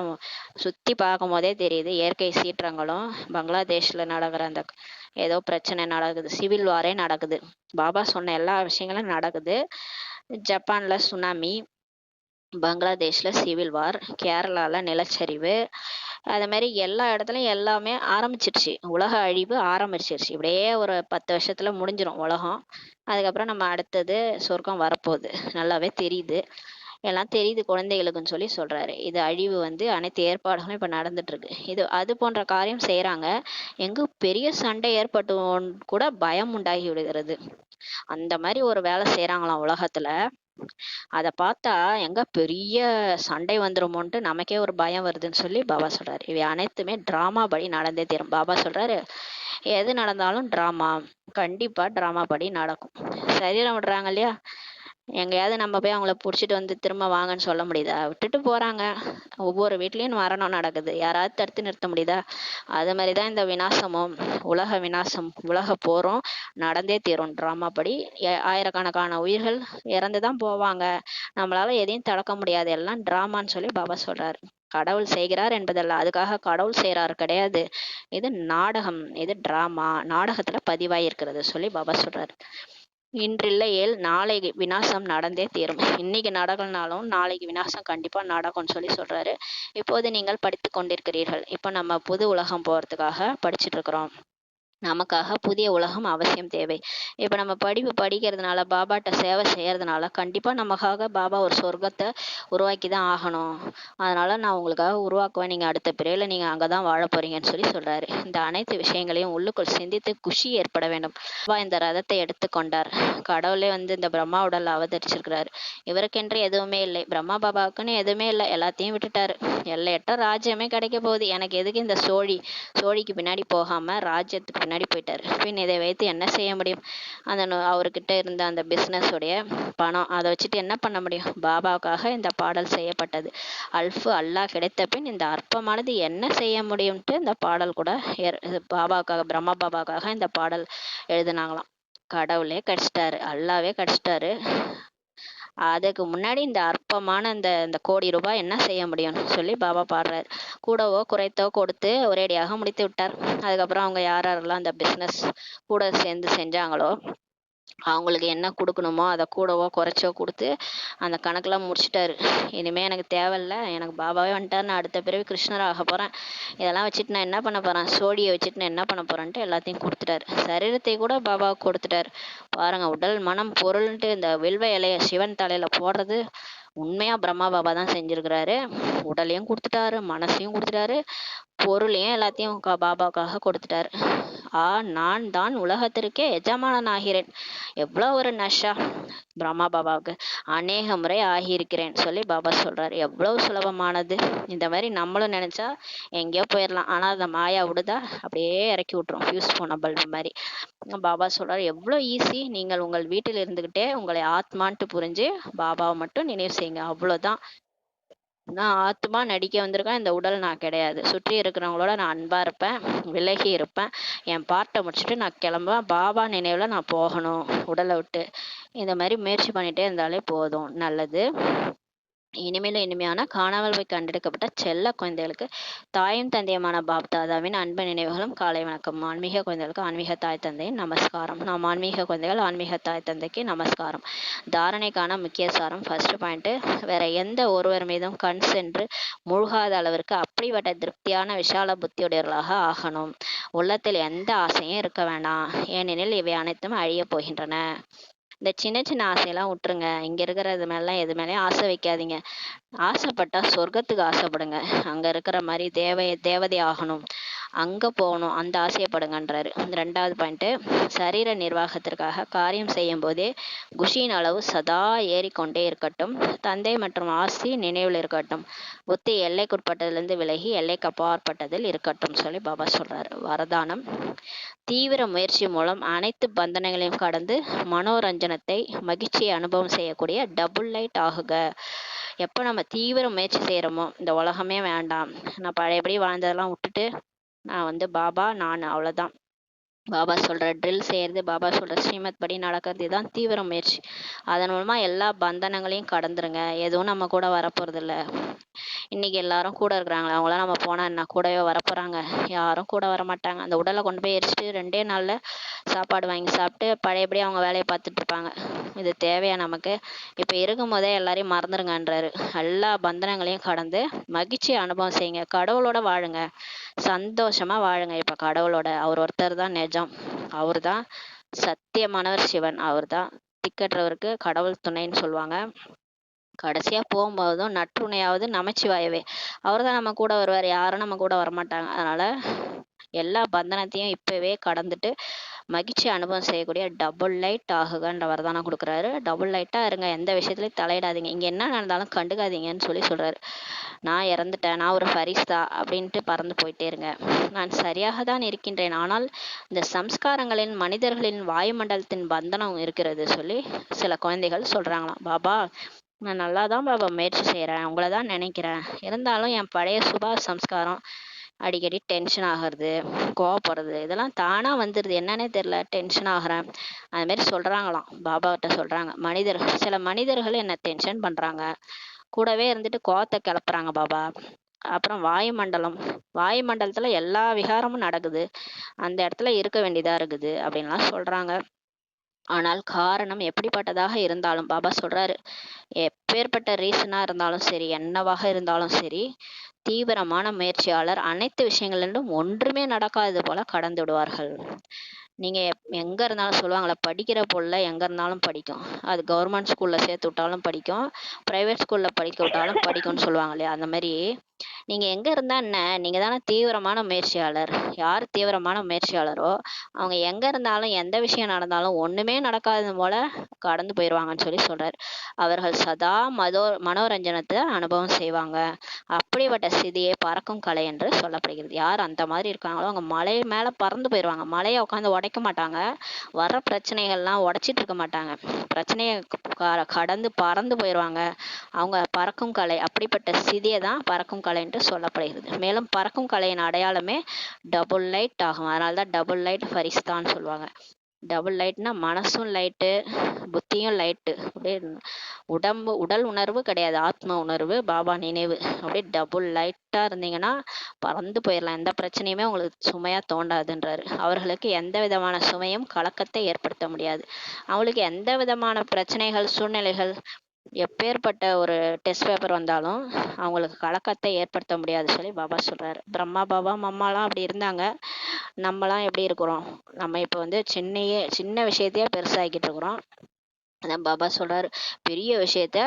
சுத்தி பார்க்கும் போதே தெரியுது, இயற்கை சீற்றங்களும், பங்களாதேஷ்ல நடக்கிற அந்த ஏதோ பிரச்சனை நடக்குது, சிவில் வாரே நடக்குது. பாபா சொன்ன எல்லா விஷயங்களும் நடக்குது. ஜப்பான்ல சுனாமி, பங்களாதேஷ்ல சிவில் வார், கேரளால நிலச்சரிவு, அது மாதிரி எல்லா இடத்துலயும் எல்லாமே ஆரம்பிச்சிருச்சு. உலக அழிவு ஆரம்பிச்சிருச்சு. இப்படியே ஒரு 10 வருஷத்துல முடிஞ்சிரும் உலகம். அதுக்கப்புறம் நம்ம அடுத்தது சொர்க்கம் வரப்போகுது, நல்லாவே தெரியுது. எல்லாம் தெரியுது குழந்தைகளுக்குன்னு சொல்லி சொல்றாரு. இது அழிவு வந்து அனைத்து ஏற்பாடுகளும் இப்ப நடந்துட்டு இருக்கு. இது அது போன்ற காரியம் செய்யறாங்க. எங்க பெரிய சண்டை ஏற்பட்டு கூட பயம் உண்டாகி விடுகிறது. அந்த மாதிரி ஒரு வேலை செய்யறாங்களாம் உலகத்துல. அத பார்த்தா எங்க பெரிய சண்டை வந்துருமோன்ட்டு நமக்கே ஒரு பயம் வருதுன்னு சொல்லி பாபா சொல்றாரு. இவை அனைத்துமே டிராமா படி நடந்தே தீரும். பாபா சொல்றாரு, எது நடந்தாலும் டிராமா, கண்டிப்பா டிராமா படி நடக்கும். சரீரம் விடுறாங்க இல்லையா, எங்கேயாவது நம்ம போய் அவங்கள புடிச்சிட்டு வந்து திரும்ப வாங்கன்னு சொல்ல முடியுதா? விட்டுட்டு போறாங்க. ஒவ்வொரு வீட்லயும் மரணம் நடக்குது. யாராவது தடுத்து நிறுத்த முடியுதா? அது மாதிரி தான் இந்த விநாசமும், உலக விநாசம், உலக போரும் நடந்தே தீரும். டிராமா படி ஆயிரக்கணக்கான உயிர்கள் இறந்து தான் போவாங்க. நம்மளால எதையும் தடுக்க முடியாது. எல்லாம் டிராமான்னு சொல்லி பாபா சொல்றாரு. கடவுள் செய்கிறார் என்பதல்ல, அதுக்காக கடவுள் செய்றாரு கிடையாது. இது நாடகம், இது டிராமா, நாடகத்துல பதிவாயிருக்கிறது சொல்லி பாபா சொல்றாரு. இன்றில்லையேல் நாளை விநாசம் நடந்தே தீரும். இன்னைக்கு நடக்கலனாலும் நாளைக்கு விநாசம் கண்டிப்பா நடக்கும்னு சொல்லி சொல்றாரு. இப்போது நீங்கள் படித்துக் கொண்டிருக்கிறீர்கள். இப்ப நம்ம புது உலகம் போறதுக்காக படிச்சுட்டு இருக்கிறோம். நமக்காக புதிய உலகம் அவசியம் தேவை. இப்ப நம்ம படிப்பு படிக்கிறதுனால, பாபாட்ட சேவை செய்யறதுனால கண்டிப்பா நமக்காக பாபா ஒரு சொர்க்கத்தை உருவாக்கி தான் ஆகணும். அதனால நான் உங்களுக்காக உருவாக்குவேன். நீங்க அடுத்த பிறவில நீங்க அங்கதான் வாழ போறீங்கன்னு சொல்லி சொல்றாரு. இந்த அனைத்து விஷயங்களையும் உள்ளுக்குள் சிந்தித்து குஷி ஏற்பட வேண்டும். பாபா இந்த ரதத்தை எடுத்துக்கொண்டார். கடவுளே வந்து இந்த பிரம்மா உடல்ல அவதரிச்சிருக்கிறாரு. இவருக்கென்று எதுவுமே இல்லை. பிரம்மா பாபாவுக்குன்னு எதுவுமே இல்லை. எல்லாத்தையும் விட்டுட்டாரு. எல்லையற்ற ராஜ்யமே கிடைக்க போகுது. எனக்கு எதுக்கு இந்த சோழிக்கு பின்னாடி போகாம ராஜ்யத்துக்கு பின்னாடி போயிட்டாரு. பின் இதை வைத்து என்ன செய்ய முடியும்? அந்த அவர்கிட்ட இருந்த அந்த பிசினஸ் உடைய பணம், அதை வச்சுட்டு என்ன பண்ண முடியும்? பாபாவுக்காக இந்த பாடல் செய்யப்பட்டது. அல்லாஹ் கிடைத்த பின் இந்த அற்பமானது என்ன செய்ய முடியும்ட்டு இந்த பாடல் கூட பாபாவுக்காக, பிரம்மா பாபாவுக்காக இந்த பாடல் எழுதினாங்களாம். கடவுளே கிடைச்சிட்டாரு, அல்லாவே கிடைச்சிட்டாரு. அதுக்கு முன்னாடி இந்த அற்பமான இந்த கோடி ரூபாய் என்ன செய்ய முடியும்னு சொல்லி பாபா பாடுறாரு. கூடவோ குறைத்தோ கொடுத்து ஒரேடியாக முடித்து விட்டார். அதுக்கப்புறம் அவங்க யாரெல்லாம் அந்த பிசினஸ் கூட சேர்ந்து செஞ்சாங்களோ அவங்களுக்கு என்ன கொடுக்கணுமோ அதை கூடவோ குறைச்சோ கொடுத்து அந்த கணக்கெல்லாம் முடிச்சிட்டாரு. இனிமே எனக்கு தேவையில்ல, எனக்கு பாபாவே வந்துட்டார், நான் அடுத்த பிறவி கிருஷ்ணர் ஆக போறேன், இதெல்லாம் வச்சுட்டு நான் என்ன பண்ண போறேன், சோழியை வச்சுட்டு நான் என்ன பண்ண போறேன்ட்டு எல்லாத்தையும் கொடுத்துட்டாரு. சரீரத்தை கூட பாபாவுக்கு கொடுத்துட்டாரு. பாருங்க, உடல் மனம் பொருள்ன்ட்டு இந்த வில்வ இலைய சிவன் தலையில போடுறது உண்மையா பிரம்மா பாபா தான் செஞ்சிருக்கிறாரு. உடலையும் கொடுத்துட்டாரு, மனசையும் கொடுத்துட்டாரு, பொருளையும் எல்லாத்தையும் பாபாவுக்காக கொடுத்துட்டாரு. நான் தான் உலகத்திற்கே எஜமானன் ஆகிறேன். எவ்வளவு ஒரு நஷா பிரம்மா பாபாவுக்கு. அநேக முறை ஆகியிருக்கிறேன் சொல்லி பாபா சொல்றாரு. எவ்வளவு சுலபமானது. இந்த மாதிரி நம்மளும் நினைச்சா எங்கேயோ போயிடலாம். ஆனா அந்த மாயா விடுதா, அப்படியே இறக்கி விட்டுரும், ஃபியூஸ் போன பல்பு மாதிரி. பாபா சொல்றாரு, எவ்வளவு ஈஸி. நீங்கள் உங்கள் வீட்டில் இருந்துகிட்டே உங்களை ஆத்மான்ட்டு புரிஞ்சு பாபாவை மட்டும் நினைவு செய்யுங்க, அவ்வளவுதான். நான் ஆத்மா நடிக்க வந்திருக்கேன், இந்த உடல் நான் கிடையாது. சுற்றி இருக்கிறவங்களோட நான் அன்பா இருப்பேன், விலகி இருப்பேன். என் பார்ட்டை முடிச்சுட்டு நான் கிளம்புவேன். பாபா நினைவுல நான் போகணும் உடலை விட்டு. இந்த மாதிரி முயற்சி பண்ணிட்டே இருந்தாலே போதும், நல்லது. இனிமேலும் இனிமையான காணாமல் போய் கண்டெடுக்கப்பட்ட செல்ல குழந்தைகளுக்கு தாயும் தந்தையுமான பாப்தாதாவின் அன்பு நினைவுகளும் காலை வணக்கம். ஆன்மீக குழந்தைகளுக்கு ஆன்மீக தாய் தந்தையின் நமஸ்காரம். நாம் ஆன்மீக குழந்தைகள் ஆன்மீக தாய் தந்தைக்கு நமஸ்காரம். தாரணைக்கான முக்கிய சாரம். ஃபர்ஸ்ட் பாயிண்ட், வேற எந்த ஒருவர் மீதும் கண் சென்று மூழ்காத அளவிற்கு அப்படிப்பட்ட திருப்தியான விஷால புத்தியுடையவர்களாக ஆகணும். உள்ளத்தில் எந்த ஆசையும் இருக்க வேண்டாம், ஏனெனில் இவை அனைத்தும் அழிய போகின்றன. இந்த சின்ன சின்ன ஆசையெல்லாம் விட்டுருங்க. இங்க இருக்கிறது மேலாம் எது மேலேயும் ஆசை வைக்காதீங்க. ஆசைப்பட்டா சொர்க்கத்துக்கு ஆசைப்படுங்க. அங்க இருக்கிற மாதிரி தேவதை ஆகணும், அங்க போகணும், அந்த ஆசையப்படுங்கன்றாரு. ரெண்டாவது பாயிண்ட், சரீர நிர்வாகத்திற்காக காரியம் செய்யும் போதே குஷியின் அளவு சதா ஏறிக்கொண்டே இருக்கட்டும். தந்தை மற்றும் ஆசி நினைவில் இருக்கட்டும். புத்தி எல்லைக்குட்பட்டதிலிருந்து விலகி எல்லைக்கு அப்பாற்பட்டதில் இருக்கட்டும் சொல்லி பாபா சொல்றாரு. வரதானம், தீவிர முயற்சி மூலம் அனைத்து பந்தனங்களையும் கடந்து மனோரஞ்சனத்தை, மகிழ்ச்சியை அனுபவம் செய்யக்கூடிய டபுள் லைட் ஆகுக. எப்போ நம்ம தீவிர முயற்சி செய்யறோமோ, இந்த உலகமே வேண்டாம், நான் பழையபடி வாழ்ந்ததெல்லாம் விட்டுட்டு நான் வந்து பாபா நான் அவ்வளவுதான், பாபா சொல்ற ட்ரில் செய்யறது, பாபா சொல்ற ஸ்ரீமத் படி நடக்கிறது, இதுதான் தீவிர முயற்சி. அதன் மூலமா எல்லா பந்தனங்களையும் கடந்துருங்க. எதுவும் நம்ம கூட வரப்போறது இல்ல. இன்னைக்கு எல்லாரும் கூட இருக்கிறாங்களா, அவங்களாம் நம்ம போனா என்ன கூடவே வரப்போறாங்க? யாரும் கூட வர மாட்டாங்க. அந்த உடலை கொண்டு போய் எரிச்சிட்டு 2 நாள்ல சாப்பாடு வாங்கி சாப்பிட்டு பழையபடி அவங்க வேலையை பார்த்துட்டு இருப்பாங்க. இது தேவையா நமக்கு? இப்ப இருக்கும் போதே எல்லாரையும் மறந்துருங்கன்றாரு. எல்லா பந்தனங்களையும் கடந்து மகிழ்ச்சி அனுபவம் செய்யுங்க. கடவுளோட வாழுங்க, சந்தோஷமா வாழுங்க. இப்ப கடவுளோட அவர் ஒருத்தர் தான் நிஜம். அவர் தான் சத்தியமானவர் சிவன். அவர் தான் திக்கற்றவருக்கு கடவுள் துணைன்னு சொல்லுவாங்க. கடைசியா போகும்போதும் நற்றுணையாவது நமச்சிவாயவே. அவர் தான் நம்ம கூட வருவார், யாரும் நம்ம கூட வரமாட்டாங்க. அதனால எல்லா பந்தனத்தையும் இப்பவே கடந்துட்டு மகிழ்ச்சி அனுபவம் செய்யக்கூடிய டபுள் லைட் ஆகுகன்ற வரதானம் கொடுக்குறாரு. டபுள் லைட்டாக இருங்க, எந்த விஷயத்துலையும் தலையிடாதீங்க, இங்கே என்ன நடந்தாலும் கண்டுக்காதீங்கன்னு சொல்கிறாரு. நான் இறந்துட்டேன், நான் ஒரு ஃபரிஸ்தா அப்படின்ட்டு பறந்து போயிட்டே இருங்க. நான் சரியாக தான் இருக்கின்றேன், ஆனால் இந்த சம்ஸ்காரங்களின் மனிதர்களின் வாயுமண்டலத்தின் பந்தனம் இருக்கிறது சொல்லி சில குழந்தைகள் சொல்கிறாங்களாம். பாபா, நான் நல்லா தான் பாபா முயற்சி செய்கிறேன், உங்களை தான் நினைக்கிறேன், இருந்தாலும் என் பழைய சுபா சம்ஸ்காரம் அடிக்கடி டென்ஷன் ஆகிறது, கோவப்படுறது, இதெல்லாம் தானாக வந்துடுது, என்னன்னே தெரில, டென்ஷன் ஆகிறேன். அதுமாரி சொல்கிறாங்களாம். பாபாகிட்ட சொல்கிறாங்க, சில மனிதர்கள் என்னை டென்ஷன் பண்ணுறாங்க, கூடவே இருந்துட்டு கோவத்தை கிளப்புறாங்க பாபா. அப்புறம் வாயுமண்டலத்தில் எல்லா விகாரமும் நடக்குது, அந்த இடத்துல இருக்க வேண்டியதாக இருக்குது அப்படின்லாம் சொல்கிறாங்க. ஆனால் காரணம் எப்படிப்பட்டதாக இருந்தாலும் பாபா சொல்கிறாரு, எப்பேற்பட்ட ரீசனாக இருந்தாலும் சரி, என்னவாக இருந்தாலும் சரி, தீவிரமான முயற்சியாளர் அனைத்து விஷயங்களிலும் ஒன்றுமே நடக்காதது போல கடந்து விடுவார்கள். நீங்கள் எங்கே இருந்தாலும் சொல்லுவாங்களே, படிக்கிற பொருளை எங்கே இருந்தாலும் படிக்கும், அது கவர்மெண்ட் ஸ்கூலில் சேர்த்து விட்டாலும் படிக்கும், ப்ரைவேட் ஸ்கூலில் படிக்க விட்டாலும் படிக்கும்னு சொல்லுவாங்க இல்லையா, அந்த மாதிரி நீங்கள் எங்கே இருந்தால் என்ன, நீங்கள் தானே தீவிரமான முயற்சியாளர். யார் தீவிரமான முயற்சியாளரோ அவங்க எங்கே இருந்தாலும் எந்த விஷயம் நடந்தாலும் ஒன்றுமே நடக்காதது போல கடந்து போயிடுவாங்கன்னு சொல்லி சொல்கிறார். அவர்கள் சதா மனோரஞ்சனத்தை அனுபவம் செய்வாங்க. அப்படிப்பட்ட ஸ்திதியே பறக்கும் கலை என்று சொல்லப்படுகிறது. யார் அந்த மாதிரி இருக்காங்களோ அவங்க மலை மேலே பறந்து போயிடுவாங்க. மலையை உட்காந்து உடைக்க மாட்டாங்க, வர பிரச்சனைகள்லாம் உடைச்சிட்டு இருக்க மாட்டாங்க, பிரச்சனையை கடந்து பறந்து போயிடுவாங்க. அவங்க பறக்கும் கலை, அப்படிப்பட்ட ஸ்திதியை தான் பறக்கும் கலை என்று சொல்லப்படுகிறது. மேலும் பறக்கும் கலையின் அடையாளமே டபுள் லைட் ஆகும். அதனால தான் டபுள் லைட் ஃபரிஸ்தான்னு சொல்லுவாங்க. டபுள் லைட்னா மனசும் லைட்டு, புத்தியும் லைட்டு, அப்படியே உடல் உணர்வு கிடையாது, ஆத்ம உணர்வு, பாபா நினைவு, அப்படியே டபுள் லைட்டாக இருந்தீங்கன்னா பறந்து போயிடலாம், எந்த பிரச்சனையுமே உங்களுக்கு சுமையாக தோண்டாதுன்றாரு. அவர்களுக்கு எந்த விதமான சுமையும் கலக்கத்தை ஏற்படுத்த முடியாது. அவங்களுக்கு எந்த விதமான பிரச்சனைகள், சூழ்நிலைகள், எப்பேற்பட்ட ஒரு டெஸ்ட் பேப்பர் வந்தாலும் அவங்களுக்கு கலக்கத்தை ஏற்படுத்த முடியாது சொல்லி பாபா சொல்கிறாரு. பிரம்மா பாபா மம்மாலாம் அப்படி இருந்தாங்க, நம்மலாம் எப்படி இருக்கிறோம், நம்ம இப்போ வந்து சின்ன விஷயத்தையே பெருசாகிக்கிட்டு இருக்கிறோம். அதான் பாபா சொல்கிறாரு, பெரிய விஷயத்த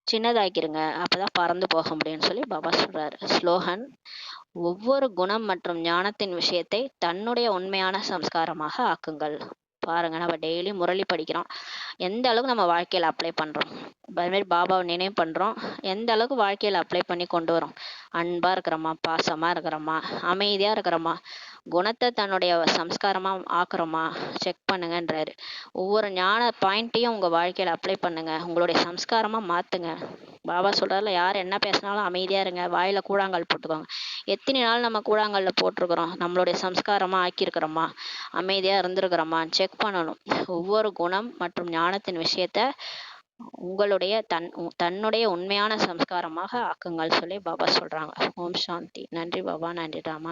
சின்னதாக்கிருங்க, அப்போதான் பறந்து போக முடியும்னு சொல்லி பாபா சொல்கிறாரு. ஸ்லோகன்: ஒவ்வொரு குணம் மற்றும் ஞானத்தின் விஷயத்தை தன்னுடைய உண்மையான சம்ஸ்காரமாக ஆக்குங்கள். பாருங்க, நம்ம டெய்லி முரளி படிக்கிறோம், எந்த அளவுக்கு நம்ம வாழ்க்கையில் அப்ளை பண்ணுறோம், அதுமாரி பாபாவை நினைவு பண்ணுறோம், எந்த அளவுக்கு வாழ்க்கையில் அப்ளை பண்ணி கொண்டு வரோம், அன்பாக இருக்கிறோமா, பாசமாக இருக்கிறோமா, அமைதியாக இருக்கிறோமா, குணத்தை தன்னுடைய சம்ஸ்காரமாக ஆக்குறோமா, செக் பண்ணுங்கன்றாரு. ஒவ்வொரு ஞான பாயிண்ட்டையும் உங்கள் வாழ்க்கையில் அப்ளை பண்ணுங்க, உங்களுடைய சம்ஸ்காரமாக மாற்றுங்க. பாபா சொல்கிறாருல, யார் என்ன பேசினாலும் அமைதியாக இருங்க, வாயில் கூழாங்கல் போட்டுக்கோங்க. எத்தனை நாள் நம்ம கூழாங்கல்ல போட்டிருக்கிறோம், நம்மளுடைய சம்ஸ்காரமாக ஆக்கியிருக்கிறோமா, அமைதியாக இருந்திருக்கிறோமான்னு செக் பண்ணணும். ஒவ்வொரு குணம் மற்றும் ஞானத்தின் விஷயத்த உங்களுடைய தன்னுடைய உண்மையான சம்ஸ்காரமாக ஆக்குங்கள் சொல்லி பாபா சொல்கிறாங்க. ஓம் சாந்தி. நன்றி பாபா, நன்றி ராமா.